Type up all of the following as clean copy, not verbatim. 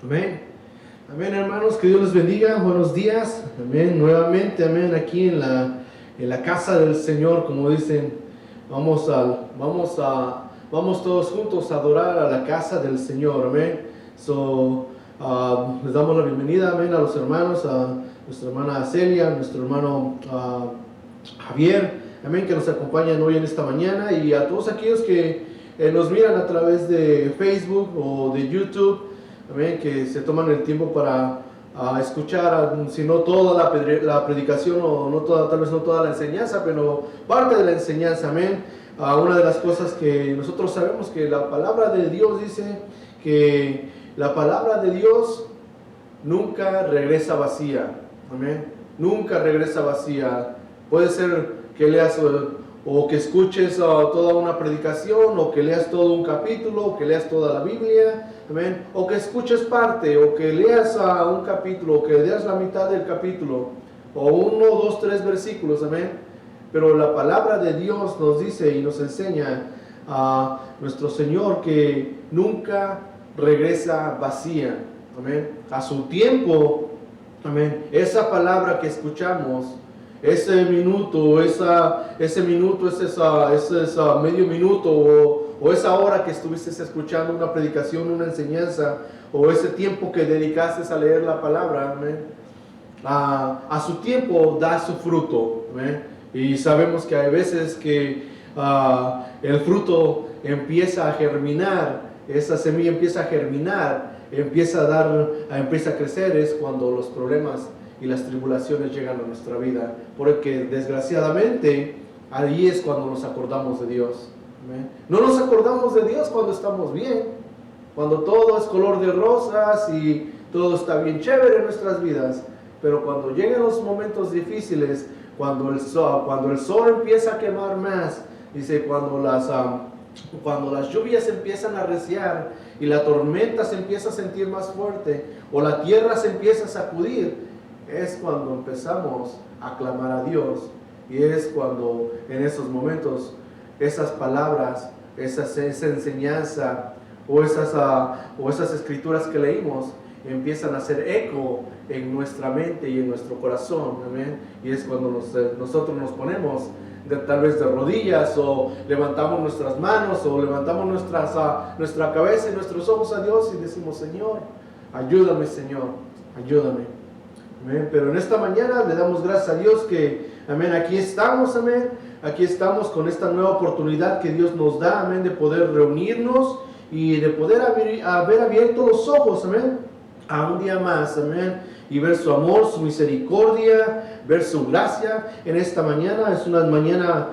Amén. Amén, hermanos, que Dios les bendiga. Buenos días. Amén. Nuevamente, amén, aquí en la casa del Señor, como dicen, vamos todos juntos a adorar a la casa del Señor. Amén. Les damos la bienvenida, amén, a los hermanos, a nuestra hermana Celia, a nuestro hermano Javier, amén, que nos acompañan hoy en esta mañana, y a todos aquellos que nos miran a través de Facebook o de YouTube, amén, que se toman el tiempo para escuchar, si no toda la predicación o no toda, tal vez no toda la enseñanza, pero parte de la enseñanza, amén. Una de las cosas que nosotros sabemos, que la palabra de Dios dice que la palabra de Dios nunca regresa vacía, amén, nunca regresa vacía. Puede ser que leas o que escuches toda una predicación, o que leas todo un capítulo, o que leas toda la Biblia, amén, o que escuches parte, o que leas un capítulo, o que leas la mitad del capítulo, o 1, 2, 3 versículos, amén. Pero la palabra de Dios nos dice y nos enseña a nuestro Señor que nunca regresa vacía, amén. A su tiempo, amén, esa palabra que escuchamos, ese minuto, ese medio minuto, o esa hora que estuviste escuchando una predicación, una enseñanza, o ese tiempo que dedicaste a leer la palabra, amén, a su tiempo da su fruto, amén. Y sabemos que hay veces que el fruto empieza a germinar, esa semilla empieza a germinar, empieza a crecer, es cuando los problemas y las tribulaciones llegan a nuestra vida, porque desgraciadamente ahí es cuando nos acordamos de Dios. ¿Amén? No nos acordamos de Dios cuando estamos bien, cuando todo es color de rosas y todo está bien chévere en nuestras vidas, pero cuando llegan los momentos difíciles, cuando el sol empieza a quemar más, dice, cuando las lluvias empiezan a arreciar y la tormenta se empieza a sentir más fuerte, o la tierra se empieza a sacudir, es cuando empezamos a clamar a Dios. Y es cuando en esos momentos esas palabras, esa enseñanza o esas escrituras que leímos empiezan a hacer eco en nuestra mente y en nuestro corazón, amén. Y es cuando nosotros nos ponemos tal vez de rodillas, o levantamos nuestras manos, o levantamos nuestra cabeza y nuestros ojos a Dios y decimos: Señor, ayúdame, Señor, ayúdame. Amén. Pero en esta mañana le damos gracias a Dios que, amén, aquí estamos, amén, aquí estamos con esta nueva oportunidad que Dios nos da, amén, de poder reunirnos y de poder haber abierto los ojos, amén, a un día más, amén, y ver su amor, su misericordia, ver su gracia en esta mañana. Es una mañana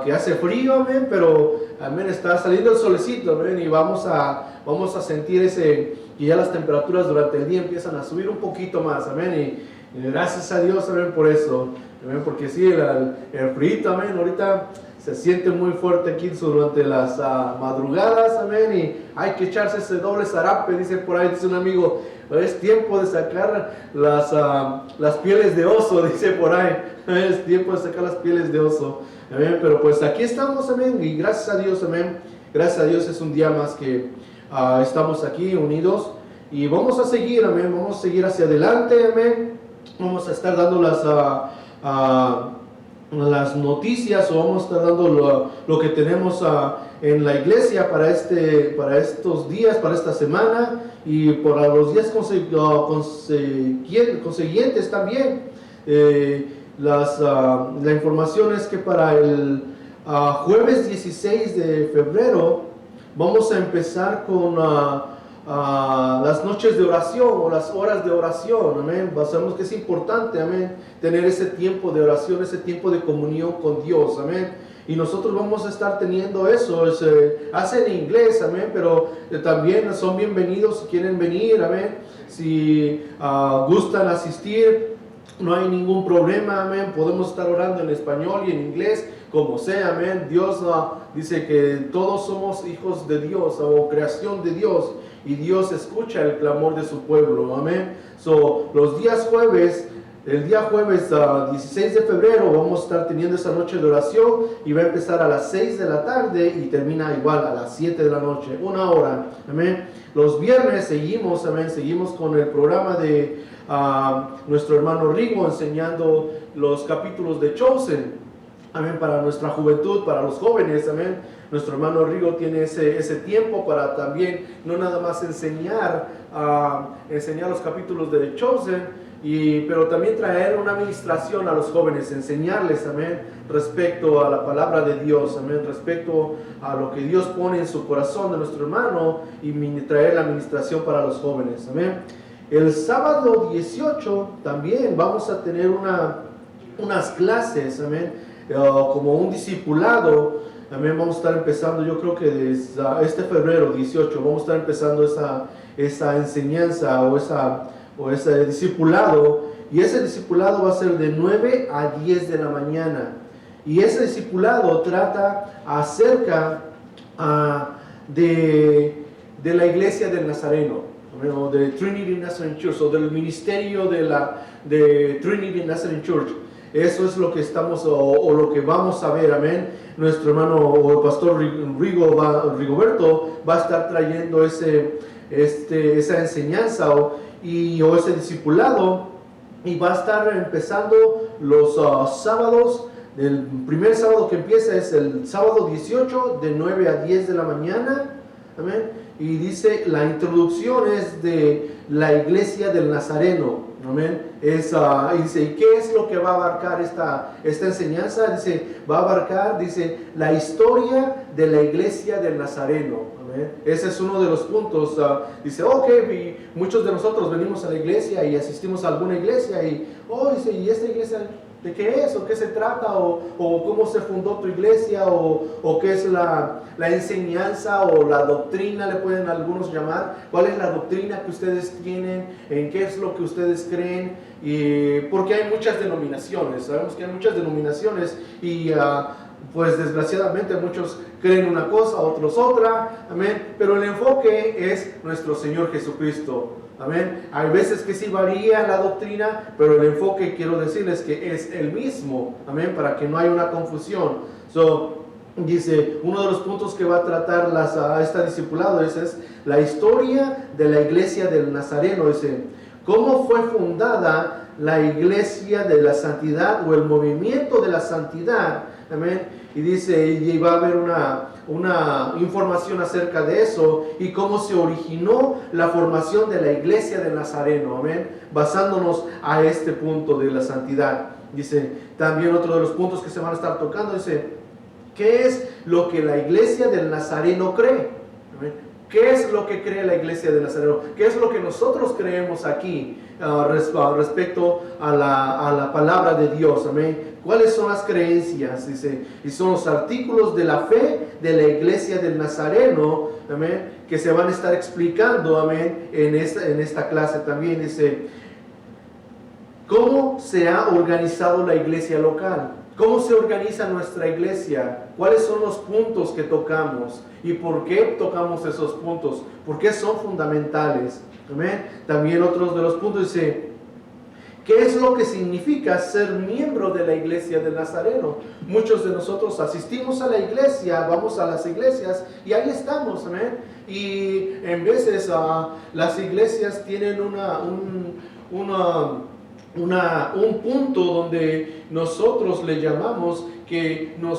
que hace frío, amén, pero, amén, está saliendo el solecito, amén, y vamos a sentir que ya las temperaturas durante el día empiezan a subir un poquito más, amén, y gracias a Dios, amén, por eso, amén, porque sí, el frío, amén, ahorita se siente muy fuerte aquí durante las madrugadas, amén, y hay que echarse ese doble zarape, dice por ahí, dice un amigo, es tiempo de sacar las pieles de oso, dice por ahí, es tiempo de sacar las pieles de oso, amén. Pero pues aquí estamos, amén, y gracias a Dios, amén, gracias a Dios es un día más que estamos aquí unidos, y vamos a seguir, amén, vamos a seguir hacia adelante, amén, vamos a estar dando las noticias, o vamos a estar dando lo que tenemos en la iglesia para estos días, para esta semana, y para los días consiguientes también. La información es que para el jueves 16 de febrero vamos a empezar con las noches de oración, o las horas de oración, amén. Sabemos que es importante, amén, tener ese tiempo de oración, ese tiempo de comunión con Dios, amén. Y nosotros vamos a estar teniendo eso, hace en inglés, amén, pero también son bienvenidos si quieren venir, amén. Si gustan asistir, no hay ningún problema, amén. Podemos estar orando en español y en inglés, como sea, amén. Dios dice que todos somos hijos de Dios, o creación de Dios, y Dios escucha el clamor de su pueblo, amén. Los días jueves, el día jueves 16 de febrero vamos a estar teniendo esa noche de oración, y va a empezar a las 6 de la tarde y termina igual a las 7 de la noche, 1 hora, amén. Los viernes seguimos, amén, seguimos con el programa de nuestro hermano Rigo enseñando los capítulos de Chosen, amén, para nuestra juventud, para los jóvenes, amén. Nuestro hermano Rigo tiene ese tiempo para también, no nada más enseñar los capítulos de Chosen, pero también traer una administración a los jóvenes, enseñarles, amén, respecto a la palabra de Dios, amén, respecto a lo que Dios pone en su corazón de nuestro hermano y traer la administración para los jóvenes, amén. El sábado 18 también vamos a tener unas clases, amén, como un discipulado, amén. Vamos a estar empezando, yo creo que desde este febrero 18, vamos a estar empezando esa enseñanza o ese discipulado, y ese discipulado va a ser de 9 a 10 de la mañana, y ese discipulado trata acerca de la iglesia del Nazareno, o de Trinity Nazarene Church, o del ministerio de Trinity Nazarene Church. Eso es lo que estamos, o lo que vamos a ver, amén. Nuestro hermano, o el pastor Rigoberto, va a estar trayendo esa enseñanza, o ese discipulado, y va a estar empezando los sábados. El primer sábado que empieza es el sábado 18 de 9 a 10 de la mañana, amén. Y dice, la introducción es de la iglesia del Nazareno, amén. Y dice, ¿y qué es lo que va a abarcar esta enseñanza? Dice, va a abarcar, dice, la historia de la iglesia del Nazareno. Ese es uno de los puntos. Dice, ok, y muchos de nosotros venimos a la iglesia y asistimos a alguna iglesia dice, ¿y esta iglesia de qué es? ¿O qué se trata? ¿O cómo se fundó tu iglesia? ¿O qué es la enseñanza o la doctrina, le pueden algunos llamar? ¿Cuál es la doctrina que ustedes tienen? ¿En qué es lo que ustedes creen? Porque hay muchas denominaciones, sabemos que hay muchas denominaciones y pues desgraciadamente muchos creen una cosa, otros otra, amén, pero el enfoque es nuestro Señor Jesucristo, amén. Hay veces que sí varía la doctrina, pero el enfoque, quiero decirles que es el mismo, amén, para que no haya una confusión. Dice, uno de los puntos que va a tratar esta discipulado es la historia de la iglesia del Nazareno. Dice, ¿cómo fue fundada la iglesia de la santidad o el movimiento de la santidad? Amén. Y dice, y va a haber una información acerca de eso y cómo se originó la formación de la iglesia del Nazareno, amén, basándonos a este punto de la santidad. Dice, también otro de los puntos que se van a estar tocando, dice, ¿qué es lo que la iglesia del Nazareno cree? Amén. ¿Qué es lo que cree la iglesia del Nazareno? ¿Qué es lo que nosotros creemos aquí respecto a la palabra de Dios? Amén. ¿Cuáles son las creencias? Dice, y son los artículos de la fe de la iglesia del Nazareno, amén, que se van a estar explicando, amén, en esta clase también. Dice, ¿cómo se ha organizado la iglesia local? ¿Cómo se organiza nuestra iglesia? ¿Cuáles son los puntos que tocamos? ¿Y por qué tocamos esos puntos? ¿Por qué son fundamentales? Amén. También otros de los puntos dice, ¿qué es lo que significa ser miembro de la iglesia del Nazareno? Muchos de nosotros asistimos a la iglesia, vamos a las iglesias y ahí estamos, amén. Y en veces las iglesias tienen un punto donde nosotros le llamamos que no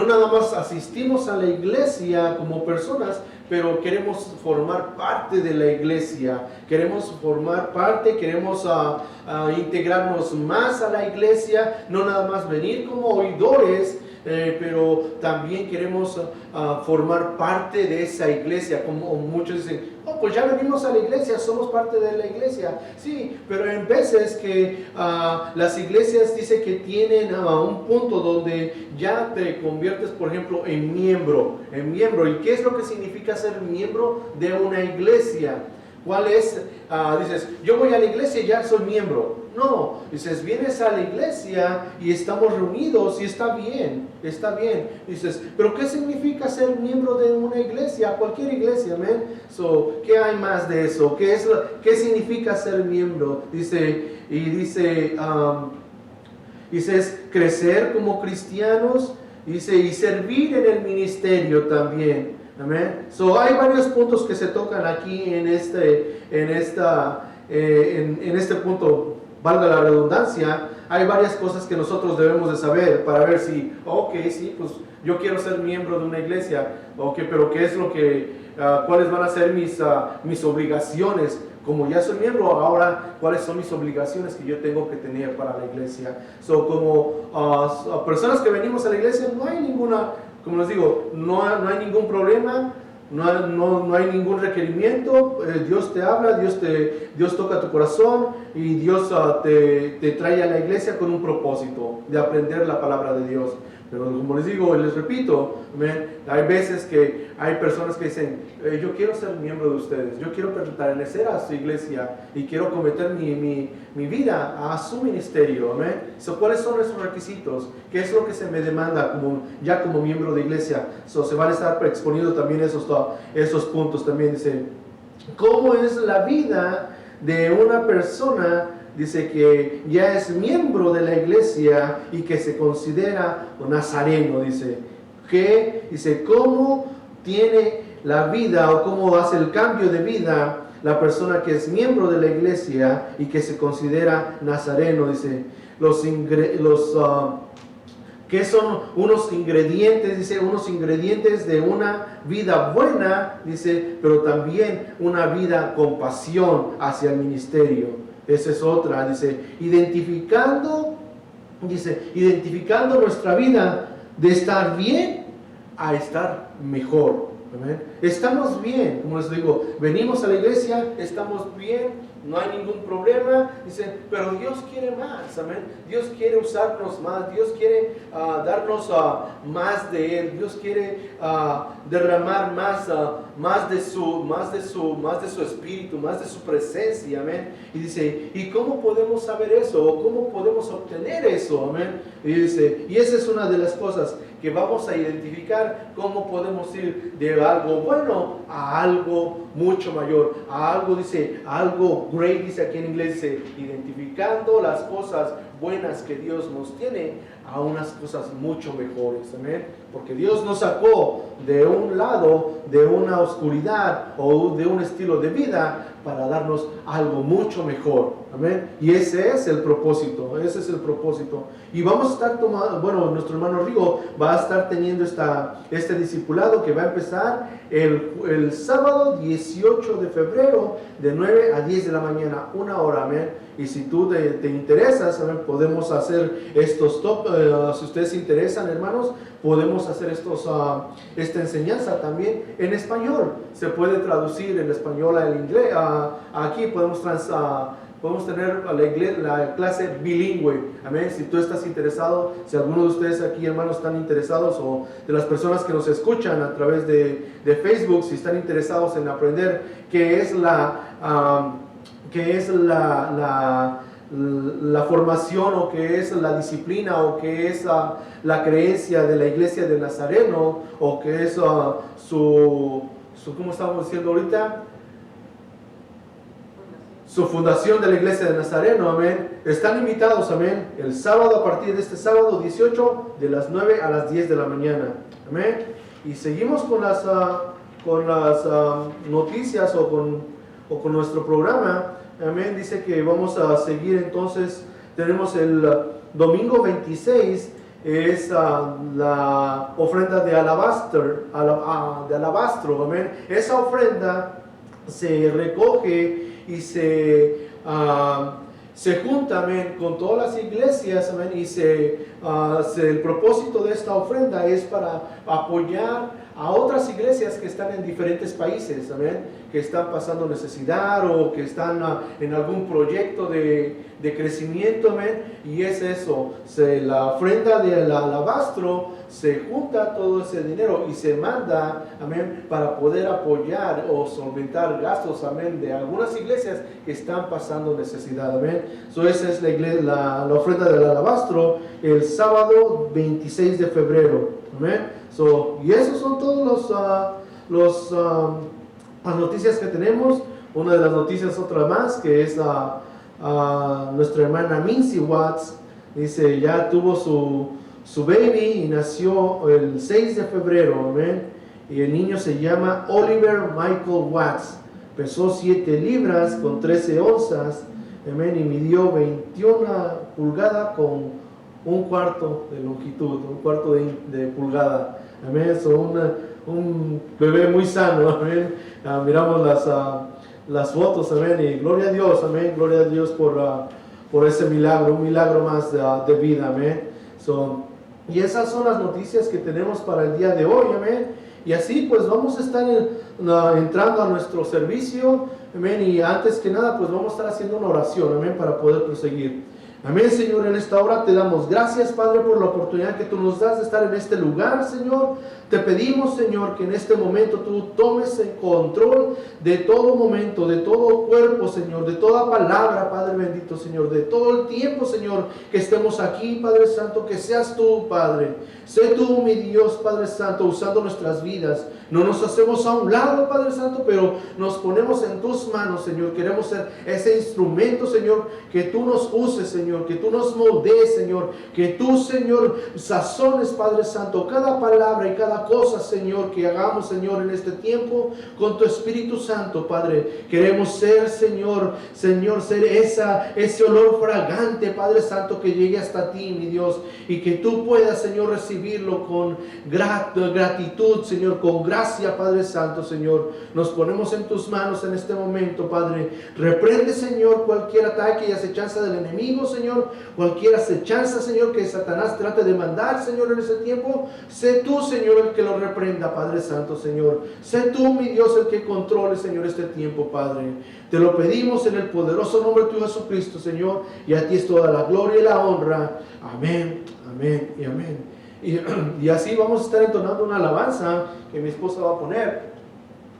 nada más asistimos a la iglesia como personas, pero queremos formar parte de la iglesia, queremos formar parte, queremos integrarnos más a la iglesia, no nada más venir como oidores, pero también queremos formar parte de esa iglesia, como muchos dicen, pues ya venimos a la iglesia, somos parte de la iglesia. Sí, pero en veces que las iglesias dicen que tienen un punto donde ya te conviertes, por ejemplo, en miembro. ¿Y qué es lo que significa ser miembro de una iglesia? ¿Cuál es? Dices, yo voy a la iglesia y ya soy miembro. No, dices, vienes a la iglesia y estamos reunidos y está bien. Dices, pero ¿qué significa ser miembro de una iglesia? Cualquier iglesia, amén. ¿Qué hay más de eso? ¿Qué significa ser miembro? Dices, crecer como cristianos, dice, y servir en el ministerio también. Amén. So, hay varios puntos que se tocan aquí en este punto, valga la redundancia. Hay varias cosas que nosotros debemos de saber para ver si, ok, sí, pues yo quiero ser miembro de una iglesia, ok, pero ¿qué es lo que, cuáles van a ser mis obligaciones? Como ya soy miembro, ahora, ¿cuáles son mis obligaciones que yo tengo que tener para la iglesia? So, como personas que venimos a la iglesia, no hay ninguna, como les digo, no hay ningún problema, no hay ningún requerimiento. Dios te habla, Dios toca tu corazón y Dios te trae a la iglesia con un propósito de aprender la palabra de Dios. Pero como les digo y les repito, hay veces que hay personas que dicen, yo quiero ser miembro de ustedes, yo quiero pertenecer a su iglesia y quiero cometer mi vida a su ministerio. So, ¿cuáles son esos requisitos? ¿Qué es lo que se me demanda ya como miembro de iglesia? So, se van a estar exponiendo también esos puntos también. Dice, ¿cómo es la vida de una persona? Dice que ya es miembro de la iglesia y que se considera un nazareno. Dice, ¿cómo tiene la vida o cómo hace el cambio de vida la persona que es miembro de la iglesia y que se considera nazareno? Dice, ¿qué son unos ingredientes? Dice, unos ingredientes de una vida buena, dice, pero también una vida con pasión hacia el ministerio. Esa es otra, dice, identificando nuestra vida de estar bien a estar mejor. ¿Amén? Estamos bien, como les digo, venimos a la iglesia, estamos bien, no hay ningún problema, dice, pero Dios quiere más, amén. Dios quiere usarnos más, Dios quiere darnos más de Él, Dios quiere derramar más de su espíritu, más de su presencia, amén. Y dice, ¿y cómo podemos saber eso? ¿O cómo podemos obtener eso? Amén. Y dice, y esa es una de las cosas que vamos a identificar, cómo podemos ir de algo bueno a algo mucho mayor, a algo, dice, a algo great, dice aquí en inglés, dice, identificando las cosas buenas que Dios nos tiene a unas cosas mucho mejores, amén. Porque Dios nos sacó de un lado, de una oscuridad o de un estilo de vida para darnos algo mucho mejor, amén. Y ese es el propósito, Y vamos a estar tomando, bueno, nuestro hermano Rigo va a estar teniendo este discipulado que va a empezar el sábado 18 de febrero de 9 a 10 de la mañana, 1 hora, amén. Y si tú te interesas, amén, podemos hacer estos si ustedes se interesan, hermanos, podemos hacer esta enseñanza también en español. Se puede traducir en español al inglés. Aquí podemos tener la clase bilingüe. Amén. Si tú estás interesado, si alguno de ustedes aquí, hermanos, están interesados, o de las personas que nos escuchan a través de Facebook, si están interesados en aprender qué es la formación, o qué es la disciplina, o qué es la creencia de la iglesia de Nazareno, o qué es ¿cómo estamos diciendo ahorita? Su fundación de la iglesia de Nazareno, amén. Están invitados, amén, el sábado, a partir de este sábado 18, de las 9 a las 10 de la mañana, amén. Y seguimos con las noticias o con nuestro programa, amén. Dice que vamos a seguir, entonces tenemos el domingo 26, es la ofrenda de alabastro, amén. Esa ofrenda se recoge y se junta, amén, con todas las iglesias, amén, y el propósito de esta ofrenda es para apoyar a otras iglesias que están en diferentes países, amén, que están pasando necesidad o que están en algún proyecto de crecimiento, amén. Y es eso, la ofrenda del alabastro, se junta todo ese dinero y se manda, amén, para poder apoyar o solventar gastos, amén, de algunas iglesias que están pasando necesidad, amén. Esa es la ofrenda del alabastro, el sábado 26 de febrero, amén. Y esos son todos las noticias que tenemos. Una de las noticias, otra más, que es nuestra hermana Mincy Watts. Dice, ya tuvo su baby y nació el 6 de febrero, amén. Y el niño se llama Oliver Michael Watts. Pesó 7 libras con 13 onzas. Amén. Y midió 21 pulgadas con un cuarto de longitud, un cuarto de pulgada. Amén. Es un bebé muy sano. Amén. Miramos las fotos. Amén. Y gloria a Dios. Amén. Gloria a Dios por ese milagro. Un milagro más de vida. Amén. Y esas son las noticias que tenemos para el día de hoy. Amén. Y así pues vamos a estar entrando a nuestro servicio, amén, y antes que nada pues vamos a estar haciendo una oración, amén, para poder proseguir. Amén, Señor, en esta hora te damos gracias, Padre, por la oportunidad que tú nos das de estar en este lugar, Señor. Te pedimos, Señor, que en este momento tú tomes el control de todo momento, de todo cuerpo, Señor, de toda palabra, Padre bendito, Señor, de todo el tiempo, Señor, que estemos aquí, Padre Santo, que seas tú, Padre. Sé tú, mi Dios, Padre Santo, usando nuestras vidas. No nos hacemos a un lado, Padre Santo, pero nos ponemos en tus manos, Señor. Queremos ser ese instrumento, Señor, que tú nos uses, Señor, que tú nos moldees, Señor, que tú, Señor, sazones, Padre Santo, cada palabra y cada cosa, Señor, que hagamos, Señor, en este tiempo con tu Espíritu Santo, Padre. Queremos ser, Señor, ser ese olor fragante, Padre Santo, que llegue hasta ti, mi Dios, y que tú puedas, Señor, recibirlo con gratitud, Señor, con gracia, Padre Santo, Señor. Nos ponemos en tus manos en este momento, Padre. Reprende, Señor, cualquier ataque y acechanza del enemigo, Señor, cualquier acechanza, Señor, que Satanás trate de mandar, Señor, en ese tiempo. Sé tú, Señor, el que lo reprenda, Padre Santo, Señor. Sé tú, mi Dios, el que controle, Señor, este tiempo, Padre. Te lo pedimos en el poderoso nombre de tu Jesucristo, Señor, y a ti es toda la gloria y la honra. Amén, amén y amén. Y así vamos a estar entonando una alabanza que mi esposa va a poner.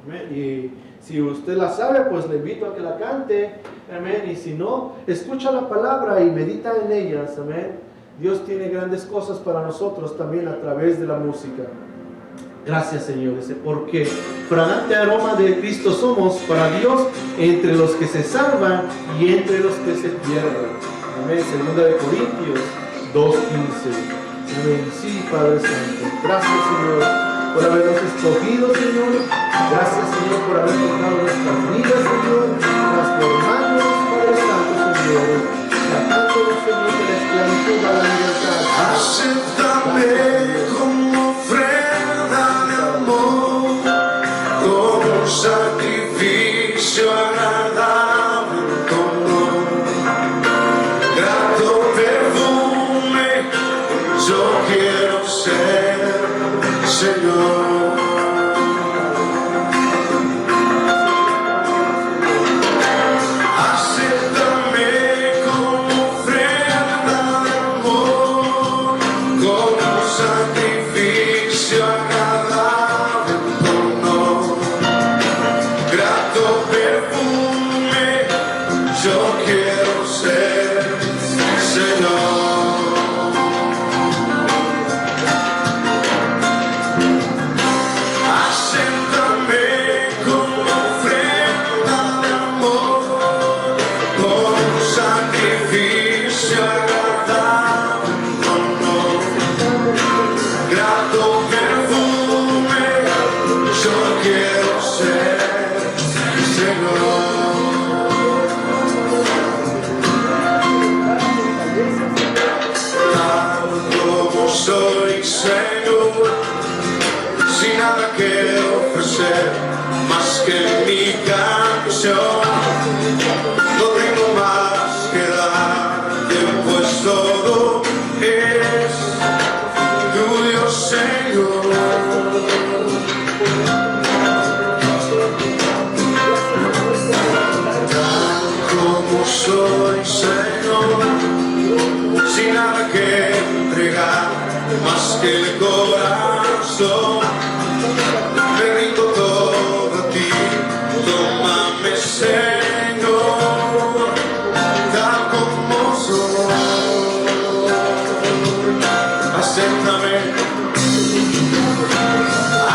Amén. Y si usted la sabe, pues le invito a que la cante. Amén. Y si no, escucha la palabra y medita en ellas. Amén. Dios tiene grandes cosas para nosotros también a través de la música. Gracias, Señor, porque fragante aroma de Cristo somos para Dios entre los que se salvan y entre los que se pierden. Amén. 2 Corintios 2:15. Amén. Sí, Padre Santo. Gracias, Señor, por habernos escogido, Señor. Gracias, Señor, por haber tocado nuestras vidas, Señor. Transformándonos, Padre Santo, Señor. Sacándonos, Señor, de la esclavitud a la libertad. Acéptame como ofrenda de amor, como un sacrificio agradable con grato perfume. Yo quiero ser, Señor. Acéptame como ofrenda de amor, como un sacrificio agradable con grato perfume. Yo quiero ser, Señor. Soy, Señor, sin nada que ofrecer más que mi canción. No tengo más que darte, pues todo es tuyo, Señor. Como soy, Señor, sin nada que entregar más que el corazón, me rindo todo a ti. Tómame, Señor, tal como soy. Acéptame,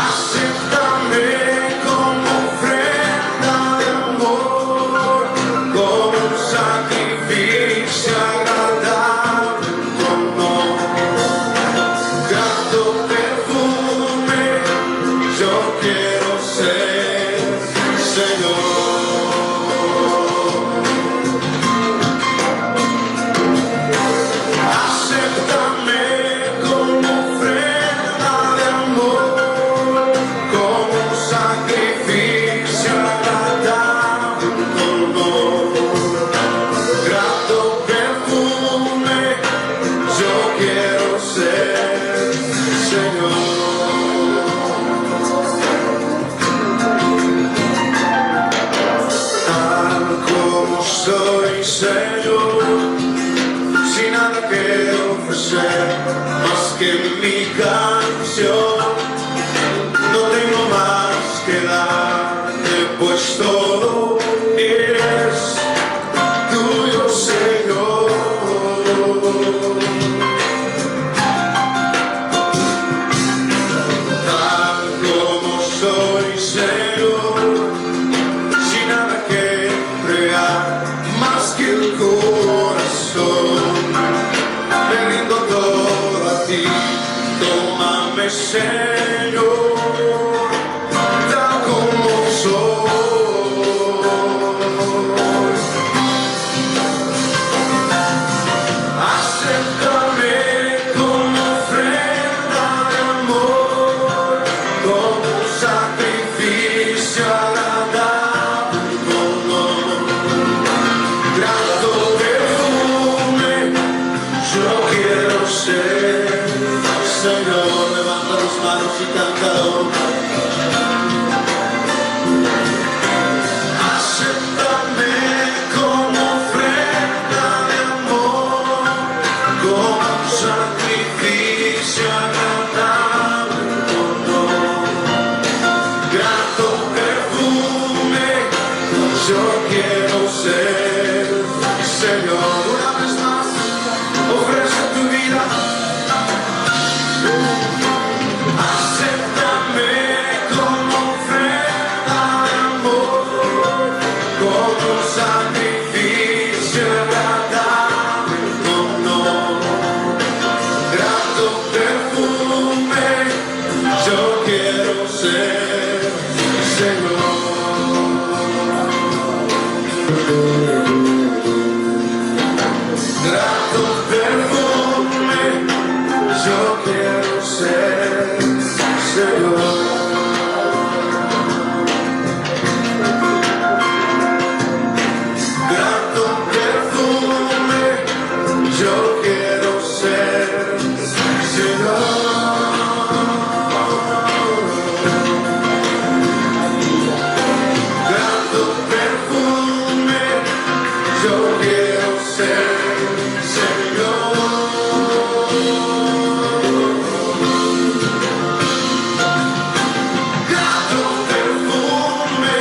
acéptame como ofrenda de amor, como un sacrificio agradable con grato perfume. amor, grato perfume, yo quiero ser, Señor. Tal como soy, Señor, sin nada que ofrecer, más que mi canción, no tengo más que darte, pues todo es tuyo, Señor. Tal como soy, Señor, sin nada que entregar, más que el corazón, me rindo todo a ti, tómame, Señor, tal como soy. Acéptame como ofrenda de amor, como un sacrificio agradable, como grato perfume, yo quiero ser, Señor. Levanta tus manos y cántalo. Acéptame como ofrenda de amor, como un sacrificio agradable, como grato perfume, yo quiero ser, Señor. Una vez más, ofrece tu vida. Acéptame como ofrenda de amor, como un sacrificio agradable, como grato perfume, yo quiero ser, Señor. Grato perfume, yo quiero ser, Señor. Grato perfume, yo quiero ser, Señor. Grato perfume, yo quiero ser, Señor. Grato perfume,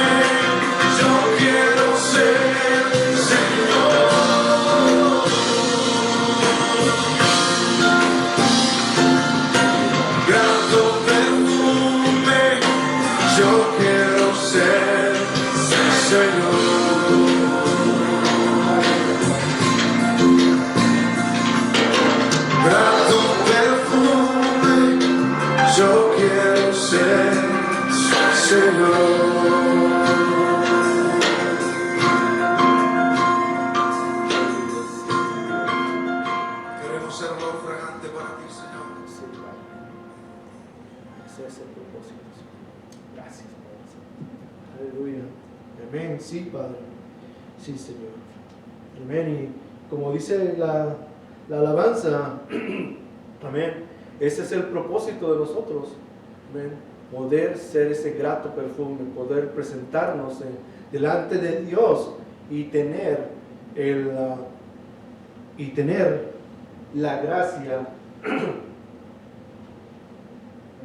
yo quiero ser, Señor. Grato perfume, yo quiero ser, Señor. Grato perfume, yo quiero ser, Señor. Queremos ser un olor fragante para ti, Señor. Sí, Padre. Ese es el propósito, Señor. Gracias, Padre. Aleluya. Amén. Sí, Padre. Sí, Señor. Amén. Y como dice la alabanza, amén. Ese es el propósito de nosotros. Amén. Poder ser ese grato perfume, poder presentarnos delante de Dios y tener la gracia.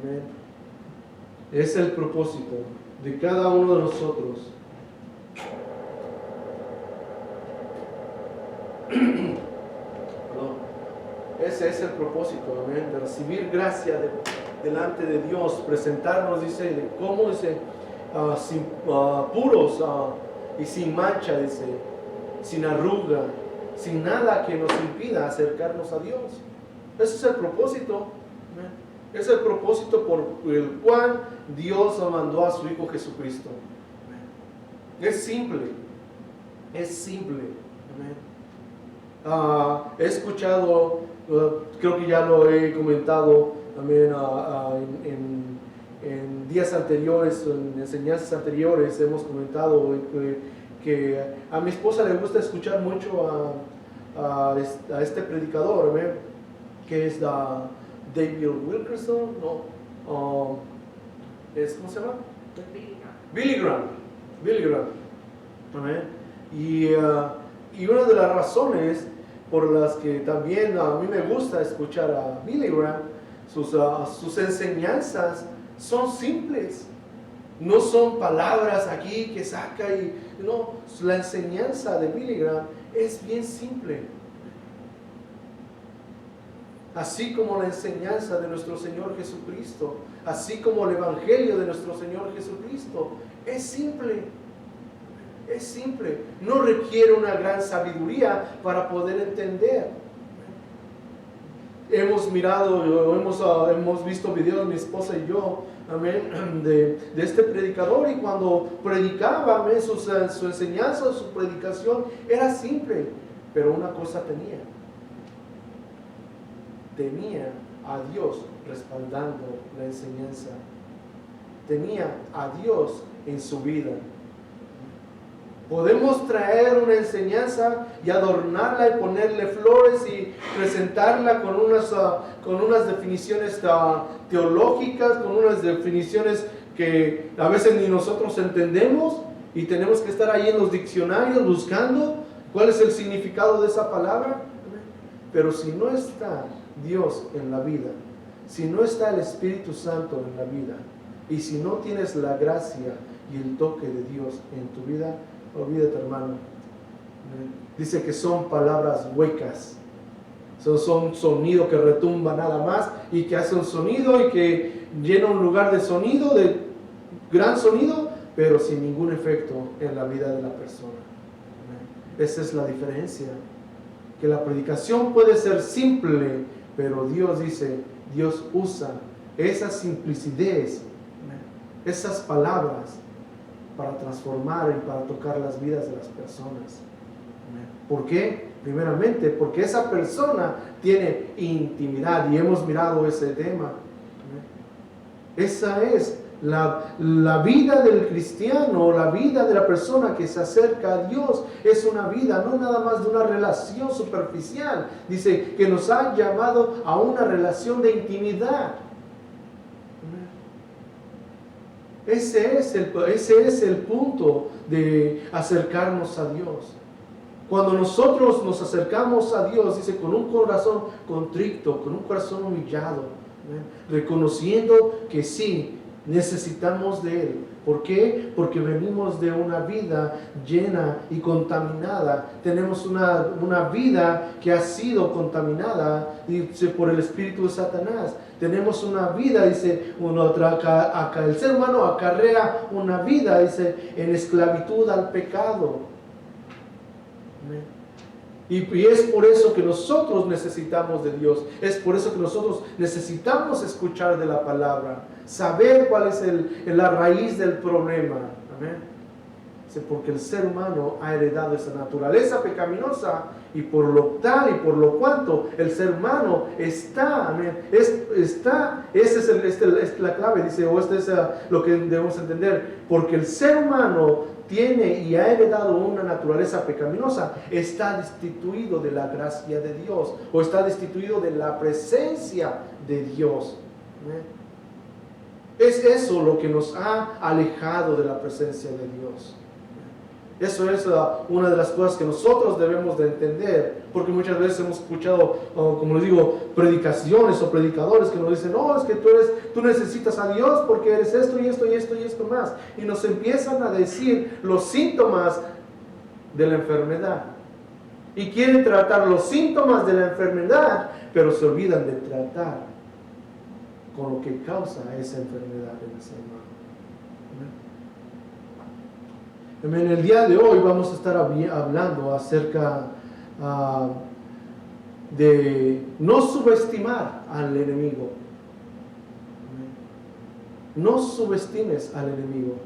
Amén. Es el propósito de cada uno de nosotros. Perdón. Ese es el propósito, amén, de recibir gracia delante de Dios, presentarnos, dice, ¿cómo? Dice, puros y sin mancha, dice, sin arruga, sin nada que nos impida acercarnos a Dios. Ese es el propósito, amén. Es el propósito por el cual Dios mandó a su Hijo Jesucristo. Amén. Es simple, amén. He escuchado, creo que ya lo he comentado también en días anteriores, en enseñanzas anteriores, hemos comentado que a mi esposa le gusta escuchar mucho a este predicador, ¿ve? Que es David Wilkerson, ¿cómo se llama? Billy Graham. ¿Ve? Y una de las razones por las que también a mí me gusta escuchar a Billy Graham, sus enseñanzas son simples. No son palabras aquí que saca no, la enseñanza de Billy Graham es bien simple. Así como la enseñanza de nuestro Señor Jesucristo, así como el Evangelio de nuestro Señor Jesucristo, es simple. Es simple. No requiere una gran sabiduría para poder entender. Hemos visto videos, mi esposa y yo, amén, de este predicador, y cuando predicaba, amén, su enseñanza, su predicación era simple, pero una cosa tenía a Dios respaldando la enseñanza, tenía a Dios en su vida. Podemos traer una enseñanza y adornarla y ponerle flores y presentarla con unas definiciones teológicas, con unas definiciones que a veces ni nosotros entendemos, y tenemos que estar ahí en los diccionarios buscando cuál es el significado de esa palabra. Pero si no está Dios en la vida, si no está el Espíritu Santo en la vida, y si no tienes la gracia y el toque de Dios en tu vida, olvídate, hermano. Dice que son palabras huecas. Son sonido que retumba nada más, y que hace un sonido y que llena un lugar de sonido, de gran sonido, pero sin ningún efecto en la vida de la persona. Esa es la diferencia. Que la predicación puede ser simple, pero Dios usa esa simplicidad, esas palabras, para transformar y para tocar las vidas de las personas. ¿Por qué? Primeramente, porque esa persona tiene intimidad, y hemos mirado ese tema. Esa es la vida del cristiano, la vida de la persona que se acerca a Dios. Es una vida, no nada más de una relación superficial. Dice que nos ha llamado a una relación de intimidad. Ese es el punto de acercarnos a Dios. Cuando nosotros nos acercamos a Dios, dice, con un corazón contrito, con un corazón humillado, reconociendo que sí, necesitamos de Él. ¿Por qué? Porque venimos de una vida llena y contaminada. Tenemos una vida que ha sido contaminada, dice, por el espíritu de Satanás. Tenemos una vida, dice, el ser humano acarrea una vida, dice, en esclavitud al pecado. Y es por eso que nosotros necesitamos de Dios. Es por eso que nosotros necesitamos escuchar de la palabra, saber cuál es la raíz del problema. Amén. Porque el ser humano ha heredado esa naturaleza pecaminosa, y por lo tal y por lo cuanto el ser humano está, amén, esa es la clave, dice, o es lo que debemos entender. Porque el ser humano tiene y ha heredado una naturaleza pecaminosa, está destituido de la gracia de Dios, o está destituido de la presencia de Dios. Es eso lo que nos ha alejado de la presencia de Dios. Eso es una de las cosas que nosotros debemos de entender, porque muchas veces hemos escuchado, como les digo, predicaciones o predicadores que nos dicen, no, es que tú necesitas a Dios porque eres esto y esto y esto y esto más, y nos empiezan a decir los síntomas de la enfermedad, y quieren tratar los síntomas de la enfermedad, pero se olvidan de tratar con lo que causa esa enfermedad en el ser humano. En el día de hoy vamos a estar hablando acerca de no subestimar al enemigo. No subestimes al enemigo.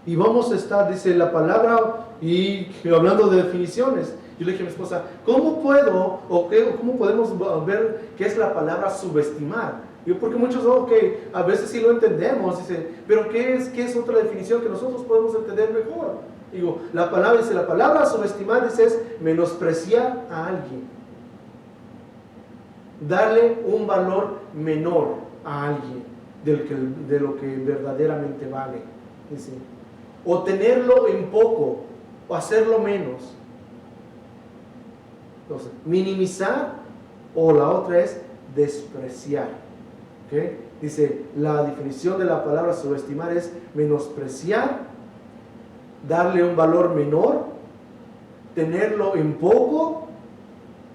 Y vamos a estar, dice la palabra, y hablando de definiciones. Yo le dije a mi esposa, ¿cómo podemos ver qué es la palabra subestimar? Porque muchos, a veces sí lo entendemos, dice, pero ¿qué es otra definición que nosotros podemos entender mejor? Digo, la palabra dice, la palabra subestimar dice, es menospreciar a alguien. Darle un valor menor a alguien de lo que verdaderamente vale. Dice, o tenerlo en poco, o hacerlo menos. Entonces, minimizar, o la otra es despreciar. ¿Okay? Dice, la definición de la palabra subestimar es menospreciar, darle un valor menor, tenerlo en poco,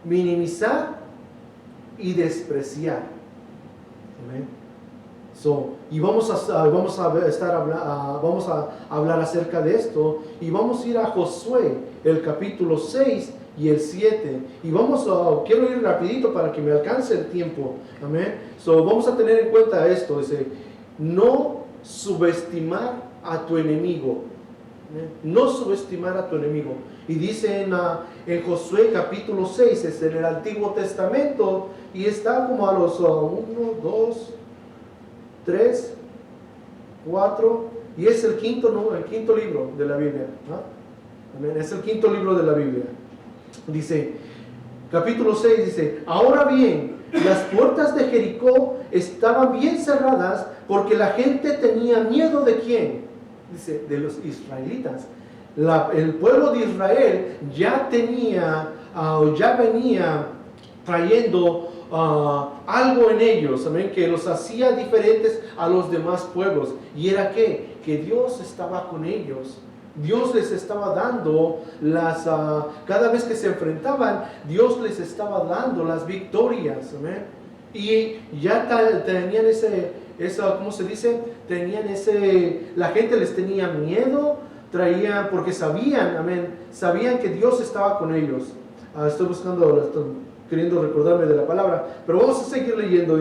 minimizar y despreciar. Amén. Y vamos a hablar acerca de esto, y vamos a ir a Josué, el capítulo 6 y el 7, y quiero ir rapidito para que me alcance el tiempo. Amén. Vamos a tener en cuenta esto, dice, no subestimar a tu enemigo. No subestimar a tu enemigo. Y dice en Josué capítulo 6, es en el Antiguo Testamento, y está como a los 1, 2, 3, 4, y es el quinto libro de la Biblia. Amén. Es el quinto libro de la Biblia. Dice, capítulo 6 dice, ahora bien, las puertas de Jericó estaban bien cerradas porque la gente tenía miedo ¿de quién? Dice, de los israelitas. El pueblo de Israel ya venía trayendo algo en ellos, amén, que los hacía diferentes a los demás pueblos. Y era que Dios estaba con ellos. Dios les estaba dando cada vez que se enfrentaban, Dios les estaba dando las victorias, amén. Y ya tenían ¿cómo se dice? La gente les tenía miedo, porque sabían, amén, sabían que Dios estaba con ellos. Estoy queriendo recordarme de la palabra, pero vamos a seguir leyendo.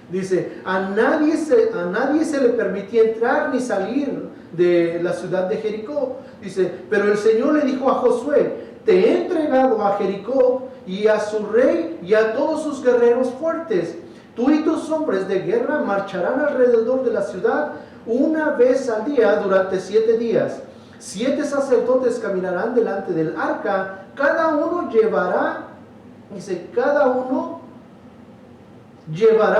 Dice, a nadie se le permitía entrar ni salir de la ciudad de Jericó. Dice, pero el Señor le dijo a Josué, te he entregado a Jericó y a su rey y a todos sus guerreros fuertes. Tú y tus hombres de guerra marcharán alrededor de la ciudad una vez al día durante 7 días. 7 sacerdotes caminarán delante del arca, cada uno llevará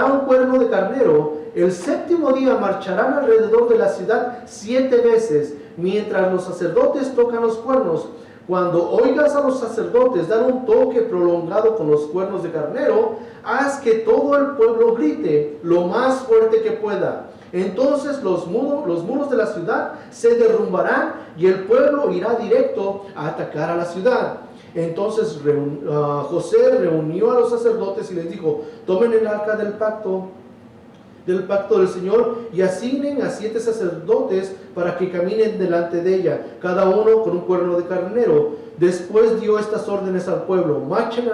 un cuerno de carnero. El 7º día marcharán alrededor de la ciudad 7 veces, mientras los sacerdotes tocan los cuernos. Cuando oigas a los sacerdotes dar un toque prolongado con los cuernos de carnero, haz que todo el pueblo grite lo más fuerte que pueda. Entonces los muros de la ciudad se derrumbarán y el pueblo irá directo a atacar a la ciudad. Entonces José reunió a los sacerdotes y les dijo, tomen el arca del pacto del Señor y asignen a 7 sacerdotes para que caminen delante de ella, cada uno con un cuerno de carnero. Después dio estas órdenes al pueblo: marchen